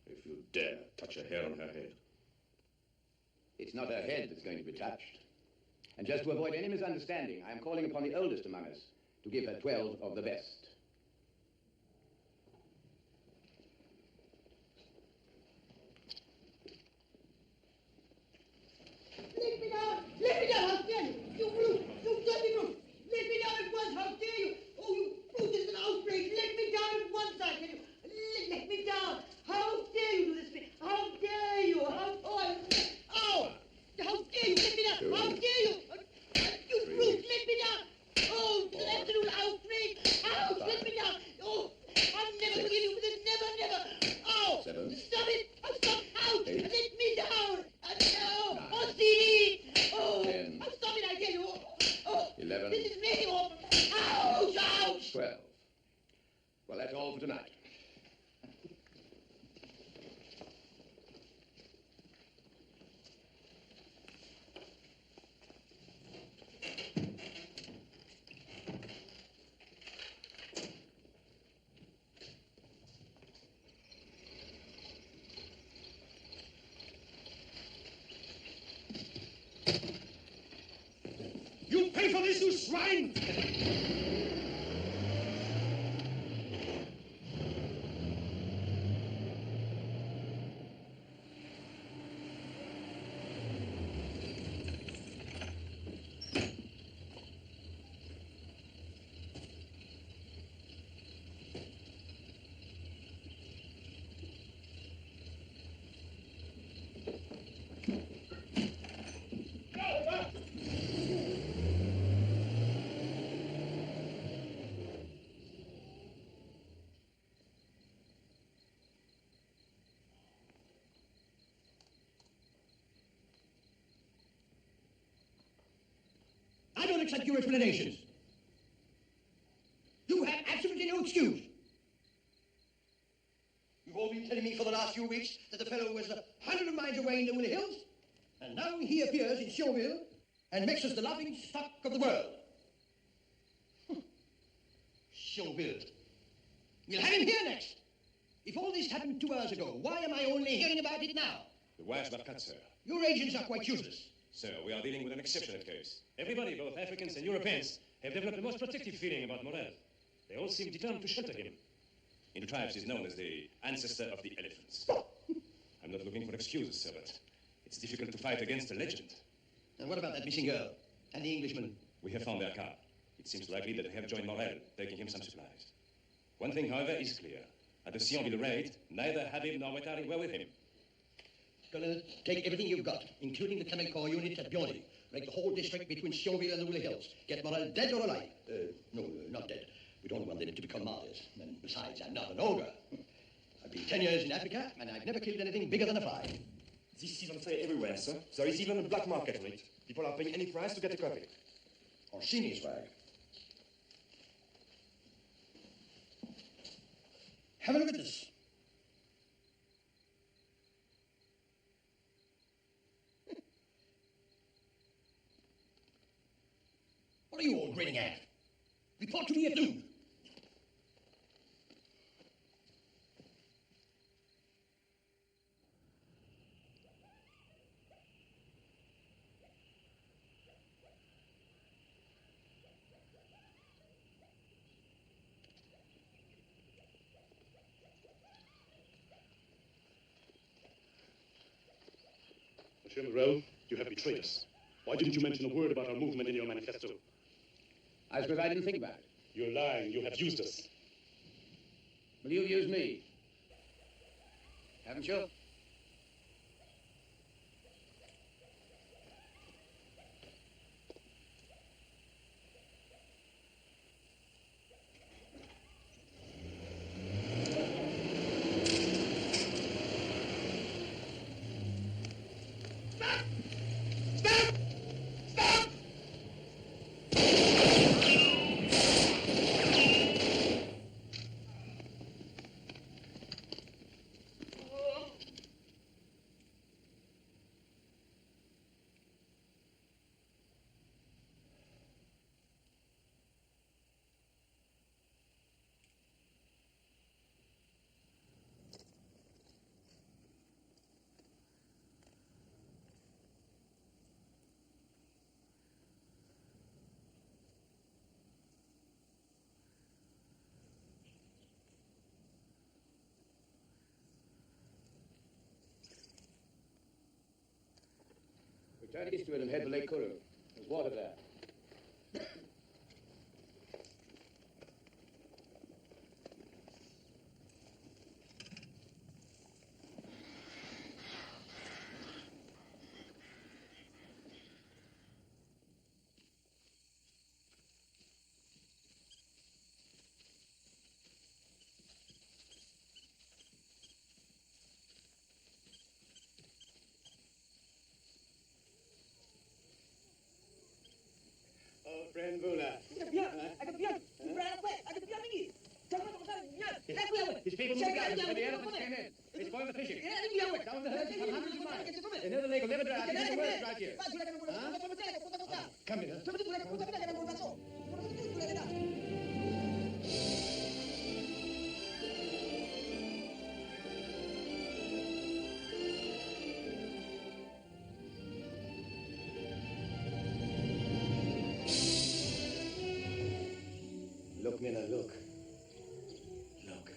If you dare touch a hair on her head. It's not her head that's going to be touched. And just to avoid any misunderstanding, I am calling upon the oldest among us to give her 12 of the best. Let me down! Let me down! How dare you! You brute! You dirty brute! Let me down at once! How dare you! Oh, you brute! This is an outrage! Let me down at once, I tell you! Let me down! How dare you do this to me? How dare you? Ow! How dare you? Let me down! How dare you? You brute! Let me down! Oh, it's an absolute outrage! Ouch! Let me down! Oh, I'll never forgive you for this! Never, never! Oh! 7. Stop it! Oh, stop! Ouch! 8. Let me down! No! Orsini! Oh! 10. Oh, stop it! I tell you! Oh! 11. This is really awful! Ouch! Ouch! 12. Well, that's all for tonight. You pay for this, you swine! I don't accept your explanations. You have absolutely no excuse. You've all been telling me for the last few weeks that the fellow was 100 miles away in the Woolly Hills, and now he appears in Showville and makes us the laughing stock of the world. Showville. We'll have him here next. If all this happened 2 hours ago, why am I only hearing about it now? The wires were cut, sir. Your agents are quite useless. Sir, we are dealing with an exceptional case. Everybody, both Africans and Europeans, have developed the most protective feeling about Morel. They all seem determined to shelter him. In the tribes, he's known as the ancestor of the elephants. I'm not looking for excuses, sir, but it's difficult to fight against a legend. And what about that missing girl and the Englishman? We have found their car. It seems likely that they have joined Morel, taking him some supplies. One thing, however, is clear. At the Sionville raid, neither Habib nor Waitari were with him. Colonel, take everything you've got, including the Camel Corps unit at Biondi. Make the whole district between Sionville and the Woolly Hills. Get Morel dead or alive. No, not dead. We don't want them to become martyrs. And besides, I'm not an ogre. I've been 10 years in Africa, and I've never killed anything bigger than a fly. This is on sale everywhere, sir. There is even a black market on it. People are paying any price to get a copy. Orsini's swag. Have a look at this. What are you all grinning at? Report to me at noon. Monsieur Morel, you have betrayed us. Why didn't you mention a word about our movement in your manifesto? I suppose I didn't think about it. You're lying. You have used us. Well, you've used me. Haven't you? Turn eastward and head for Lake Kuru. There's water there. Friend Bula. His people moved out when the elephants came in. They spoiled the fishing. Down the herd for hundreds of miles. They know the lake will never dry. It's the worst right here. Huh? Come here. Look, Minna, look. Look.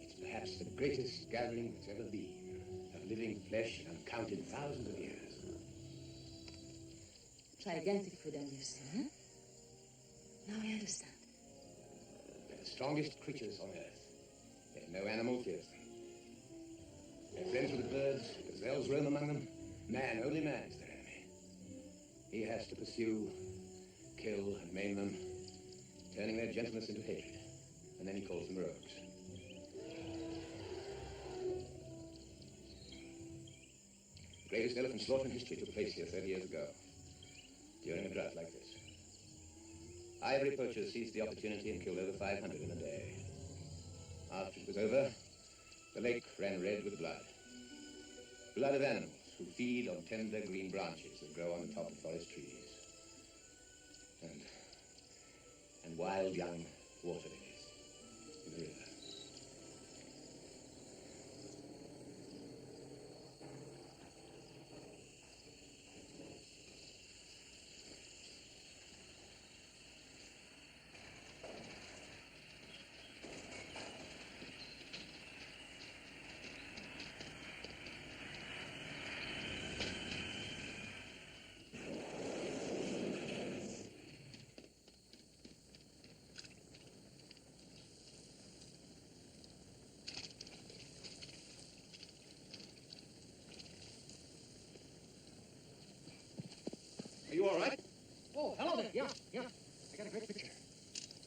It's perhaps the greatest gathering that's ever been of living flesh in uncounted thousands of years. Gigantic freedom, you say, huh? Now I understand. They're the strongest creatures on earth, yet no animal fears them. They're friends with the birds, gazelles roam among them. Man, only man is their enemy. He has to pursue, kill, and maim them, turning their gentleness into hatred. And then he calls them rogues. The greatest elephant slaughter in history took place here 30 years ago, during a drought like this. Ivory poachers seized the opportunity and killed over 500 in a day. After it was over, the lake ran red with blood. Blood of animals who feed on tender green branches that grow on the top of forest trees. And wild young water lilies in the river. you all right? Oh, hello there. Yeah. I got a great picture.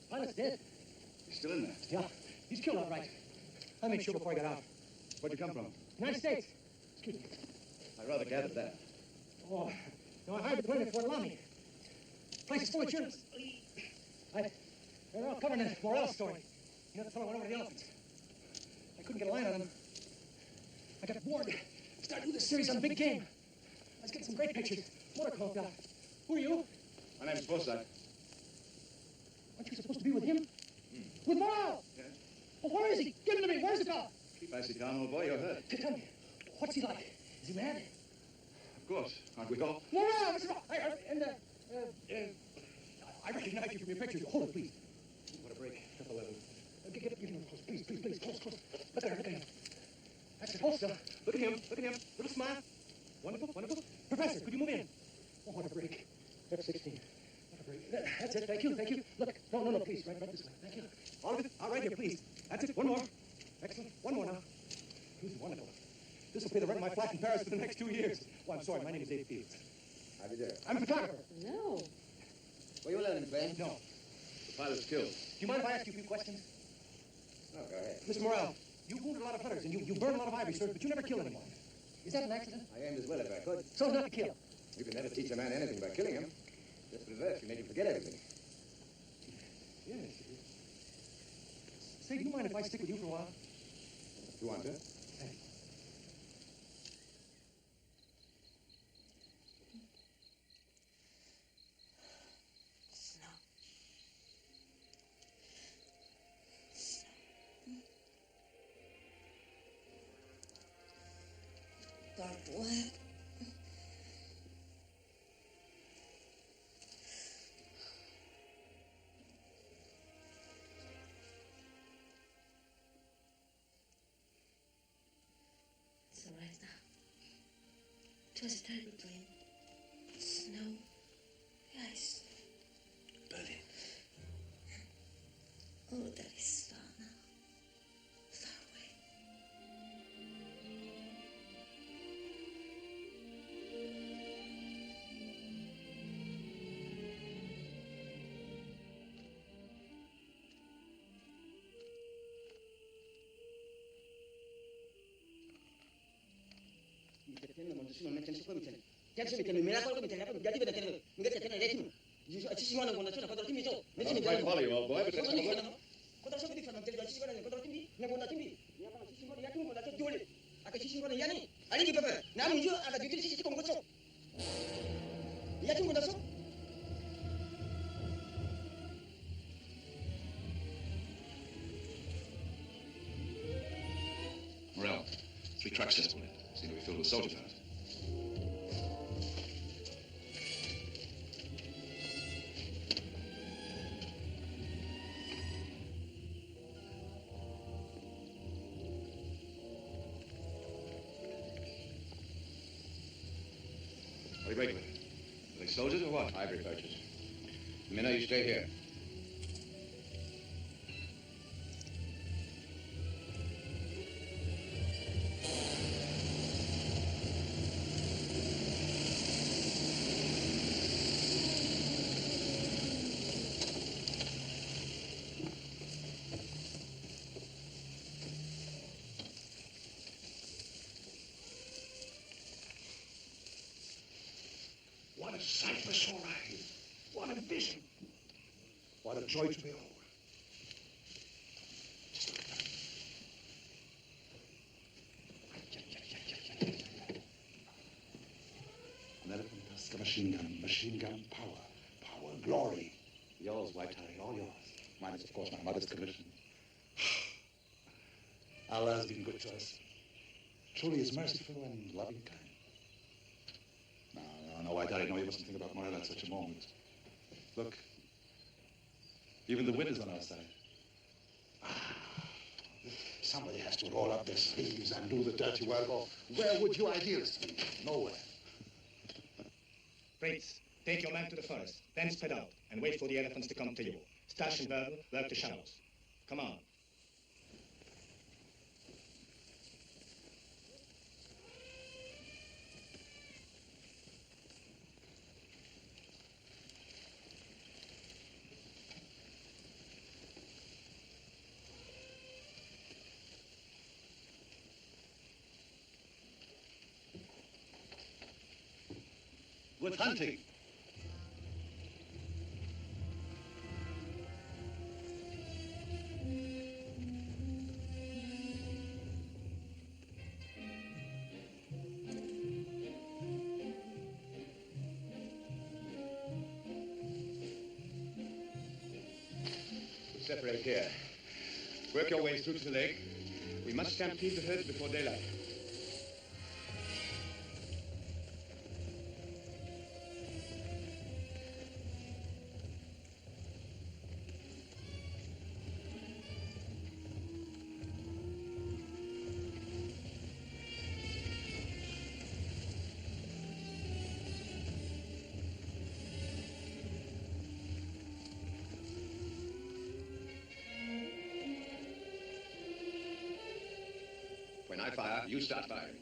Pilot's dead. He's still in there? Yeah, he's killed outright. I made sure before I got out. Where'd you come from? United States. Excuse me. I rather gathered that. Oh, no, I hired the plane at Fort Laramie. Place is full of journalists. They're all covering the Morel story. You know, the fellow went over to the elephants. I couldn't get a line on them. I got bored. Started doing this series on big game. I was getting some great pictures. Motor cloaked out. Who are you? My name's Forsythe. Aren't you supposed to be with him? With Morel? Yeah. Well, where is he? Give him to me. Where's the fellow? Keep icy calm, old boy. You're hurt. Tell me, what's he like? Is he mad? Of course. Aren't we all? Morel! What's wrong? I recognize you from your pictures. Hold it, please. What a break. Triple level. Get him close. Please. Close. Look at him. That's it. Hold still. Look at him. Little smile. Wonderful. Professor, could you move in? Oh, what a break. F-16. What a break. That's it. Thank you. Look. No, please. Right this way. Thank you. All of it. All right here, please. That's it. One more. Excellent. One more now. This is wonderful. This will pay the rent of my flat in Paris for the next 2 years. Oh, I'm sorry. My name is Abe Fields. How do you do? I'm a photographer. No. Were you learning, friend? No. The pilot's killed. Do you mind if I ask you a few questions? No, go ahead. Mr. Morel, you wounded a lot of hunters and you burned a lot of ivory, sir, but you never killed anyone. Is that an accident? I aimed as well as I could. So as not to kill. You can never teach a man anything by killing him. Just the reverse, you make him forget everything. Yes. Say, do you mind if I stick with you for a while? You want to? Thank you. Dark black. It's all right now. It was a terrible dream. Snow, ice. Berlin. Oh, that is far now. Far away. I'll quite follow you, old boy, but let's have a look. Morel, 3 trucks just pulled in. Seem to be filled with soldier fellows. What are you breaking with? Are they soldiers or what? Ivory poachers. Minna, you stay here. What a sight for sore eyes. What a vision. What a joy to behold. Just look at that. An elephant tusk, a machine gun power, glory. Yours, Waitari, all yours. Mine is, of course, my mother's commission. Allah has been good to us. Truly is merciful and loving kind. No, Waitari, no, you mustn't think about Morel at such a moment. Look, even the wind is on our side. Somebody has to roll up their sleeves and do the dirty work. Or where would you idealists be? Nowhere. Prince, take your man to the forest, then spread out, and wait for the elephants to come to you. Stash and verbal, work the shadows. Come on. with hunting. Separate here. Work your way through to the lake. We must stampede the herds before daylight. When I fire, you start firing.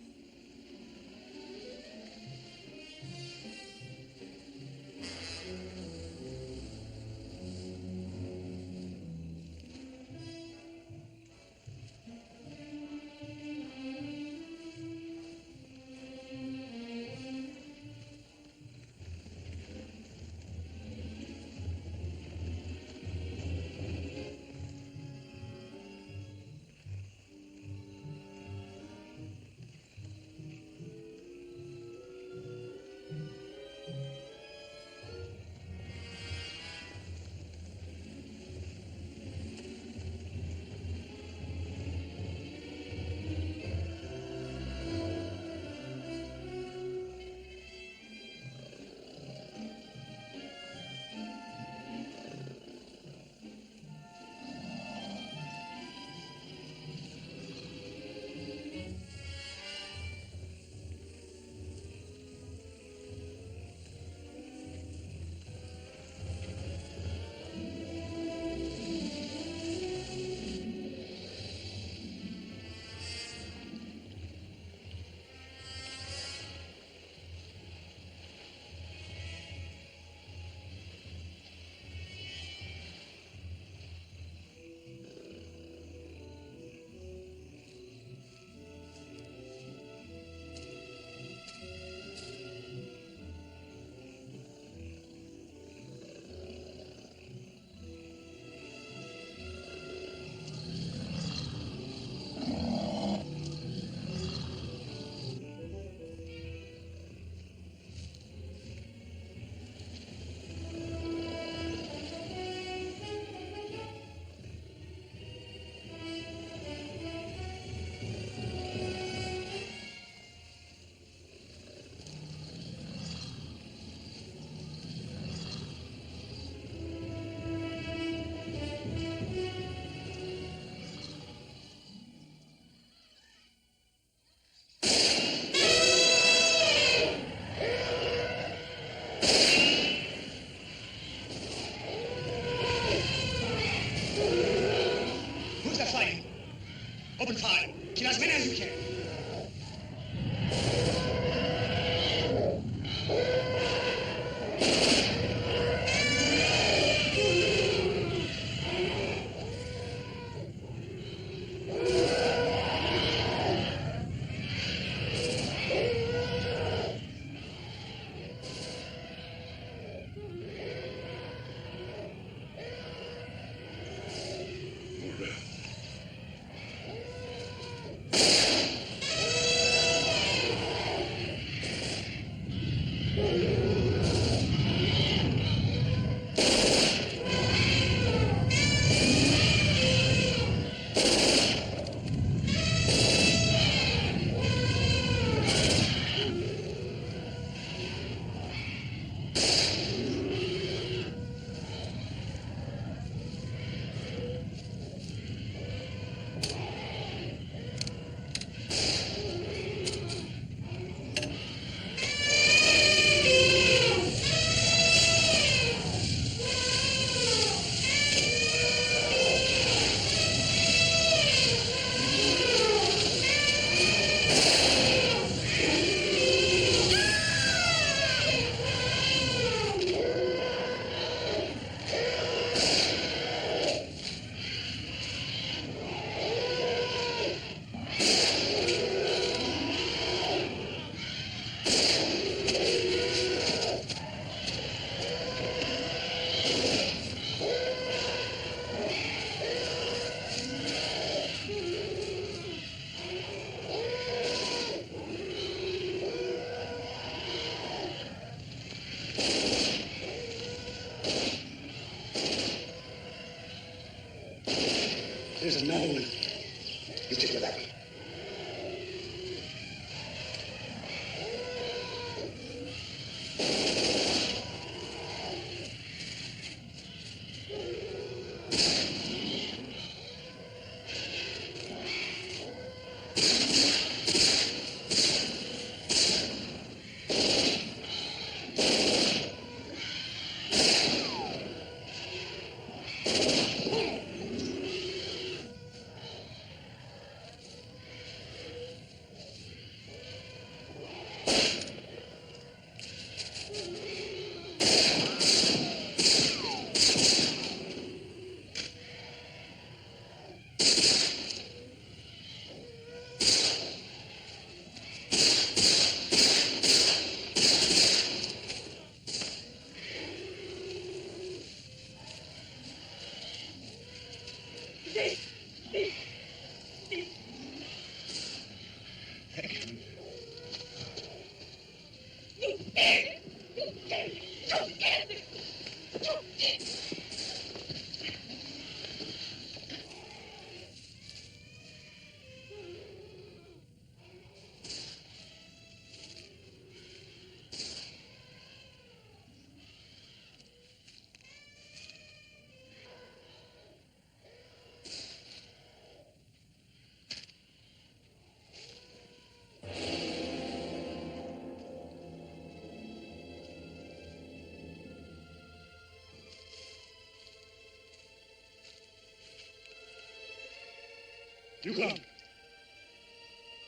You come.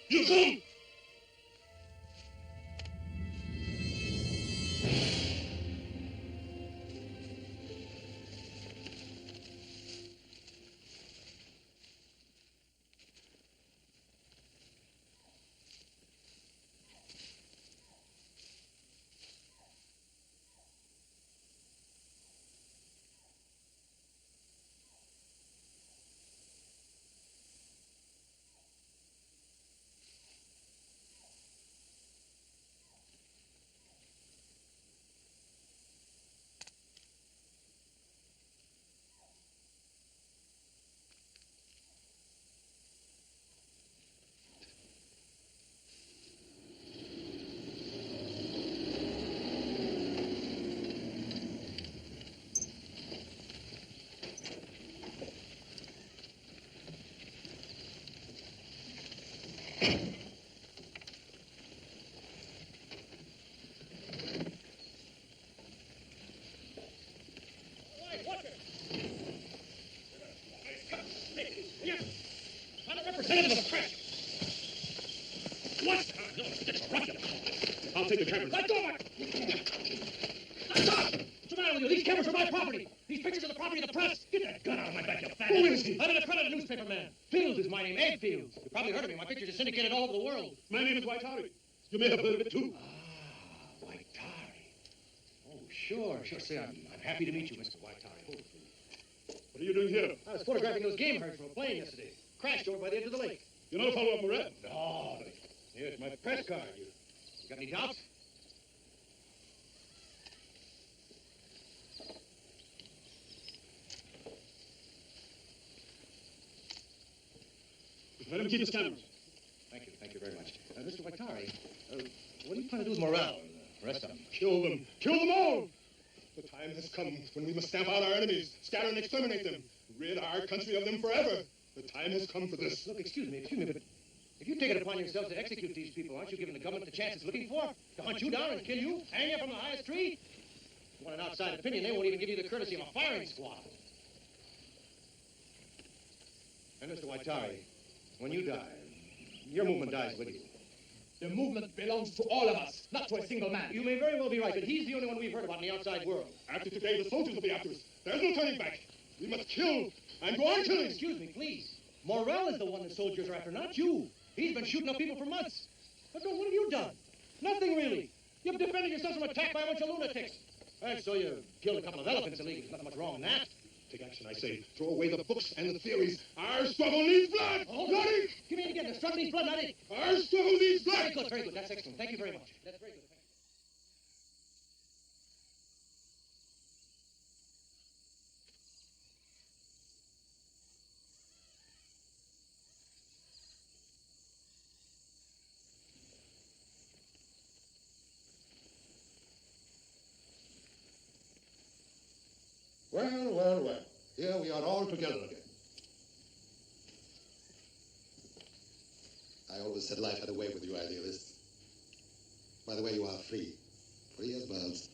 You come! Representative of the press! What? No, it's a rocket. I'll take the cameras. Let go of it! Stop! What's the matter with you? These cameras are my property. These pictures are the property of the press. Get that gun out of my back, you fat Who is he? I'm an accredited newspaper man. Fields is my name, Abe Fields. You probably heard of me. My pictures are syndicated all over the world. My name is Waitari. You may have heard of it, too. Ah, Waitari. Oh, sure, say, I'm happy to meet you, Mr. Waitari. Hold it, please. What are you doing here? I was photographing those game herds from a plane yesterday. Crashed over by the edge of the lake. You're not a follower of Morel? No. Here's my press card. You got any doubts? Let him keep his cameras. Thank you very much. Mr. Waitari, what do you plan to do with Morel and the rest of them? Kill them. Kill them all! The time has come when we must stamp out our enemies, scatter and exterminate them, rid our country of them forever. The time has come for this. Look, excuse me, but if you take it upon yourselves to execute these people, aren't you giving the government the chance it's looking for? To hunt you down and kill you, hang you from the highest tree? If you want an outside opinion, they won't even give you the courtesy of a firing squad. And Mr. Waitari, when you die, your movement dies with you. The movement belongs to all of us, not to a single man. You may very well be right, but he's the only one we've heard about in the outside world. After today, the soldiers will be after us. There's no turning back. We must kill and go on killing. Excuse me, please. Morel is the one the soldiers are after, not you. He's been shooting up people for months. But what have you done? Nothing, really. You've defended yourself from attack by a bunch of lunatics. And so you killed a couple of elephants illegally. There's nothing much wrong in that. Take action, I say. Throw away the books and the theories. Our struggle needs blood! Bloody! Give me it again. The struggle needs blood, not ink. Our struggle needs blood! Very good. That's excellent. Thank you very much. That's very good. Well. Here we are all together again. I always said life had a way with you idealists. By the way, you are free. Free as birds.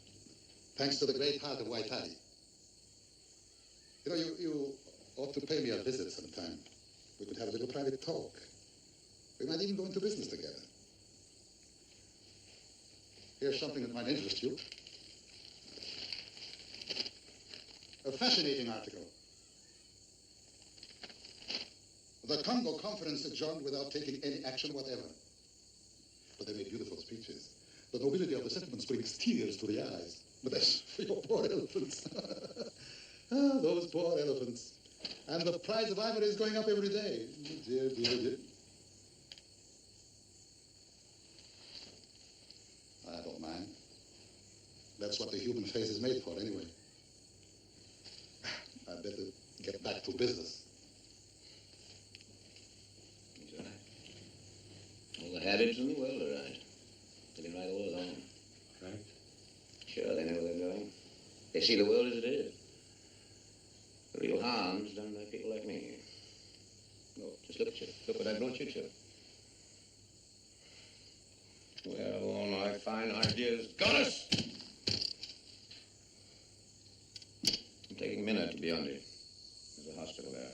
Thanks to the great heart of Waitari. You know, you ought to pay me a visit sometime. We could have a little private talk. We might even go into business together. Here's something that might interest you. A fascinating article. The Congo Conference adjourned without taking any action whatever. But they made beautiful speeches. The nobility of the sentiments brings tears to the eyes. But that's for your poor elephants. Ah, those poor elephants. And the price of ivory is going up every day. Dear. I don't mind. That's what the human face is made for, anyway. I'd better get back to business. That's right. All the habits in the world are right. They've been right all along. Right. Sure, they know where they're going. They see the world as it is. The real harm's done by people like me. Oh, just look at you. Look what I brought you to. Where have all my fine ideas gone us? I'm taking Minna to Biondi. There's a hospital there.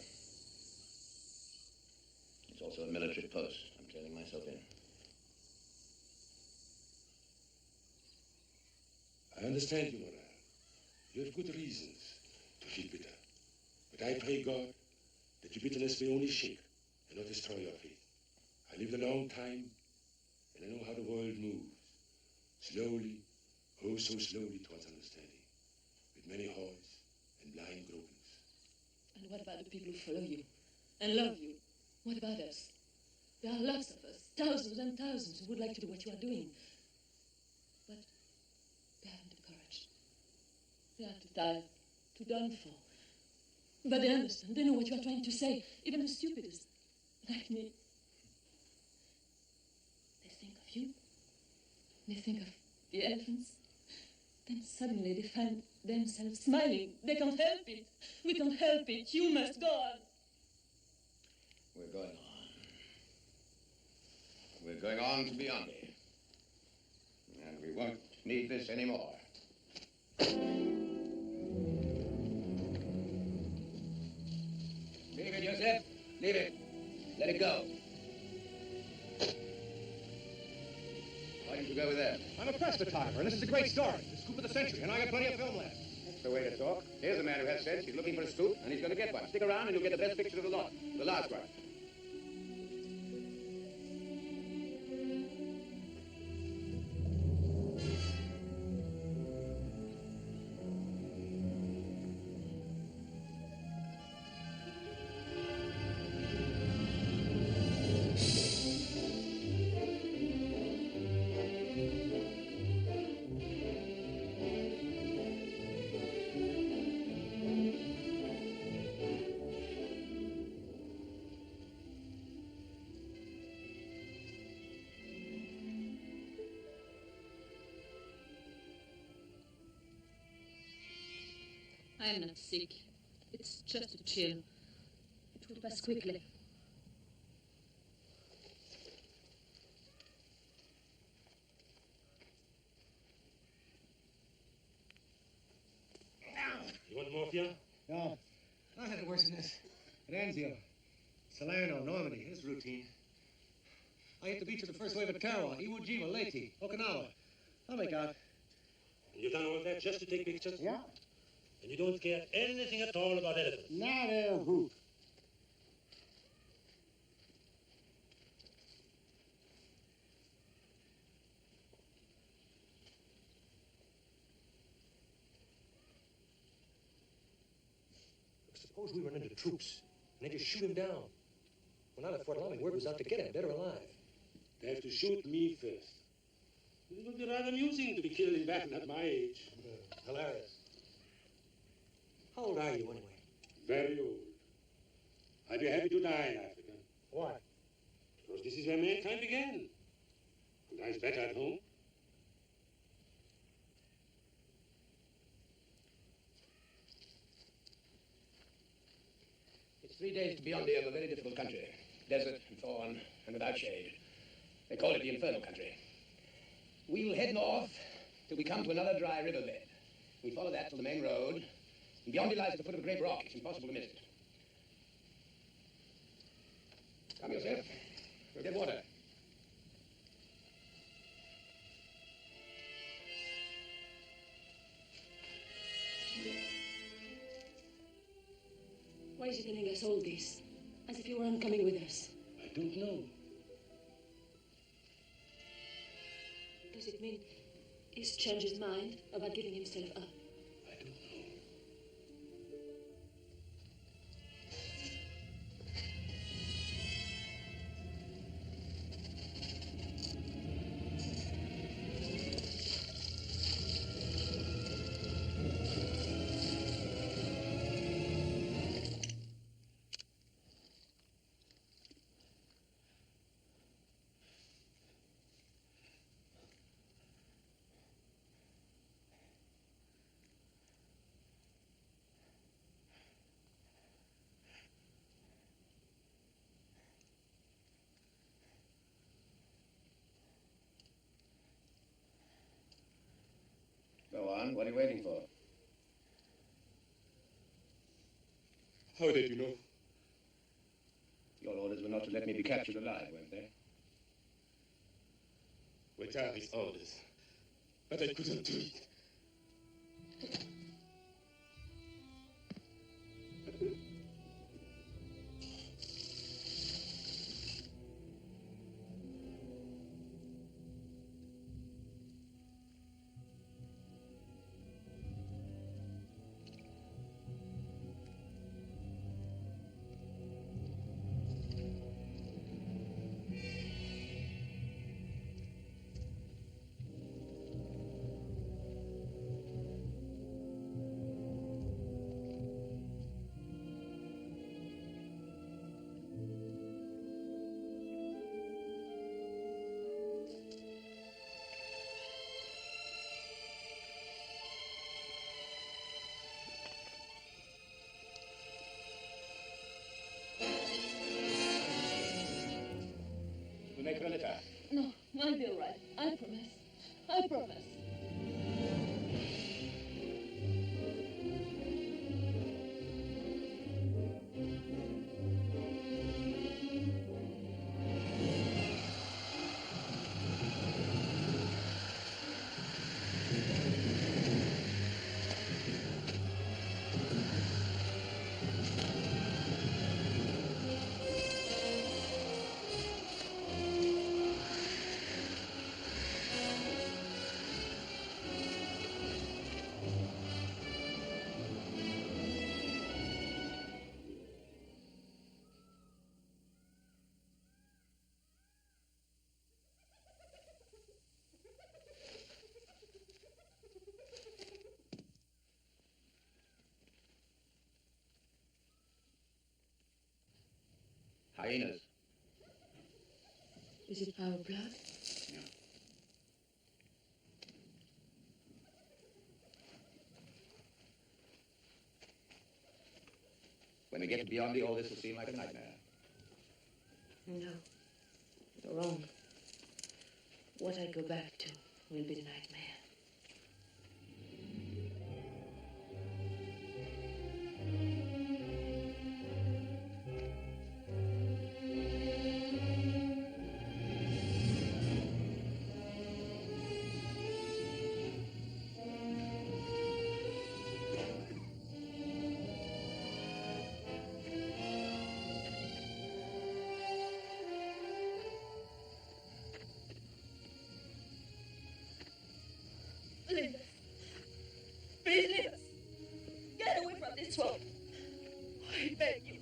I understand you, Morel. You have good reasons to feel bitter. But I pray God that your bitterness may only shake and not destroy your faith. I lived a long time, and I know how the world moves. Slowly, oh so slowly towards understanding, with many halls and blind gropings. And what about the people who follow you and love you? What about us? There are lots of us, thousands and thousands who would like to do what you are doing. But they haven't the courage. They are too tired, too done for. But they understand, they know what you are trying to say, even the stupidest, like me. They think of you. They think of the elephants. Then suddenly they find themselves smiling. They can't help it. We can't help it. You must go on. We're going on. We're going on to Biondi. And we won't need this anymore. Leave it, Joseph. Leave it. Let it go. Why didn't you go with them? I'm a press photographer, and this is a great story. The scoop of the century, and I got plenty of film left. That's the way to talk. Here's a man who has sense. He's looking for a scoop, and he's going to get one. Stick around, and you'll get the best picture of the lot. The last one. I'm not sick. It's just a chill. It will pass quickly. You want morphia? No. I had it worse than this. At Anzio, Salerno, Normandy. It's routine. I hit the beach of the first wave of terror. Iwo Jima, Leyte, Okinawa. I'll make out. And you've done all that just to take pictures? Yeah. And you don't care anything at all about elephants? Not a hoot. Suppose we run into the troops and they just shoot him down. When I left Fort Lamy, word was out to get him, dead or alive. They have to shoot me first. It would be rather amusing to be killed in battle at my age. Hilarious. How old are you, anyway? Very old. I'd be happy to die in Africa. Why? Because this is where mankind began. And dies better at home. It's 3 days to Biondi of a very difficult country. Desert and thorn and without shade. They call it the infernal country. We'll head north till we come to another dry riverbed. We follow that till the main road. And Biondi lies at the foot of a great rock. It's impossible to miss it. Come, Joseph. We'll get water. Why is he telling us all this? As if you weren't coming with us. I don't know. Does it mean he's changed his mind about giving himself up? I don't know. Go on. What are you waiting for? How did you know? Your orders were not to let me be captured alive, weren't they? Waitari's orders. But I couldn't do it. I'll be all right. I promise. I promise. Hyenas. Is it our blood? No. When we get to Biondi, all this will seem like a nightmare. No. You're wrong. What I go back to will be the nightmare. Leave us. Please leave us. Get away from this swamp. I beg you.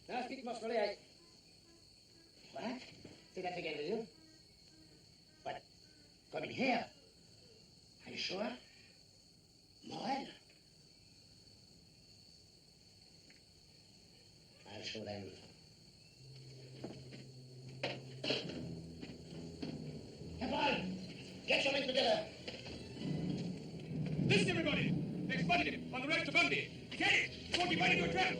Now speak more slowly. What? Say that again, will you? What? Come in here? Are you sure? Morel? I'll show them. Capral! Get your men together! Listen, everybody! They spotted him on the road to Bundy. Get it! Before he went into a trap!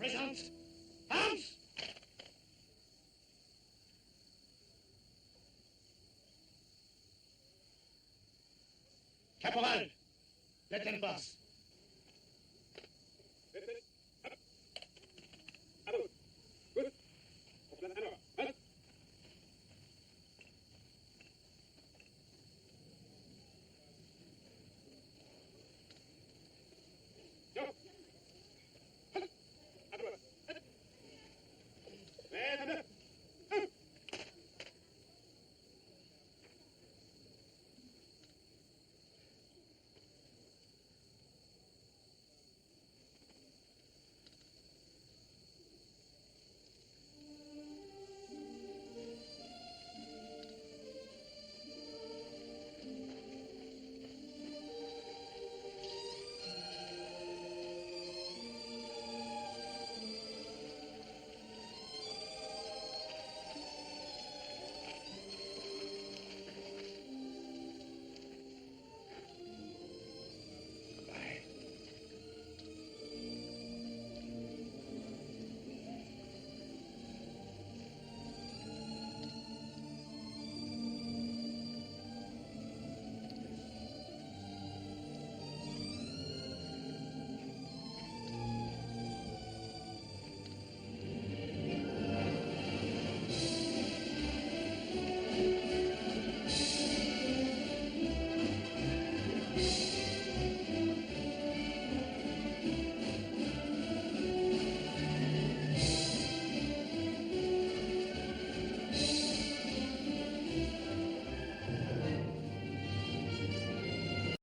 Present.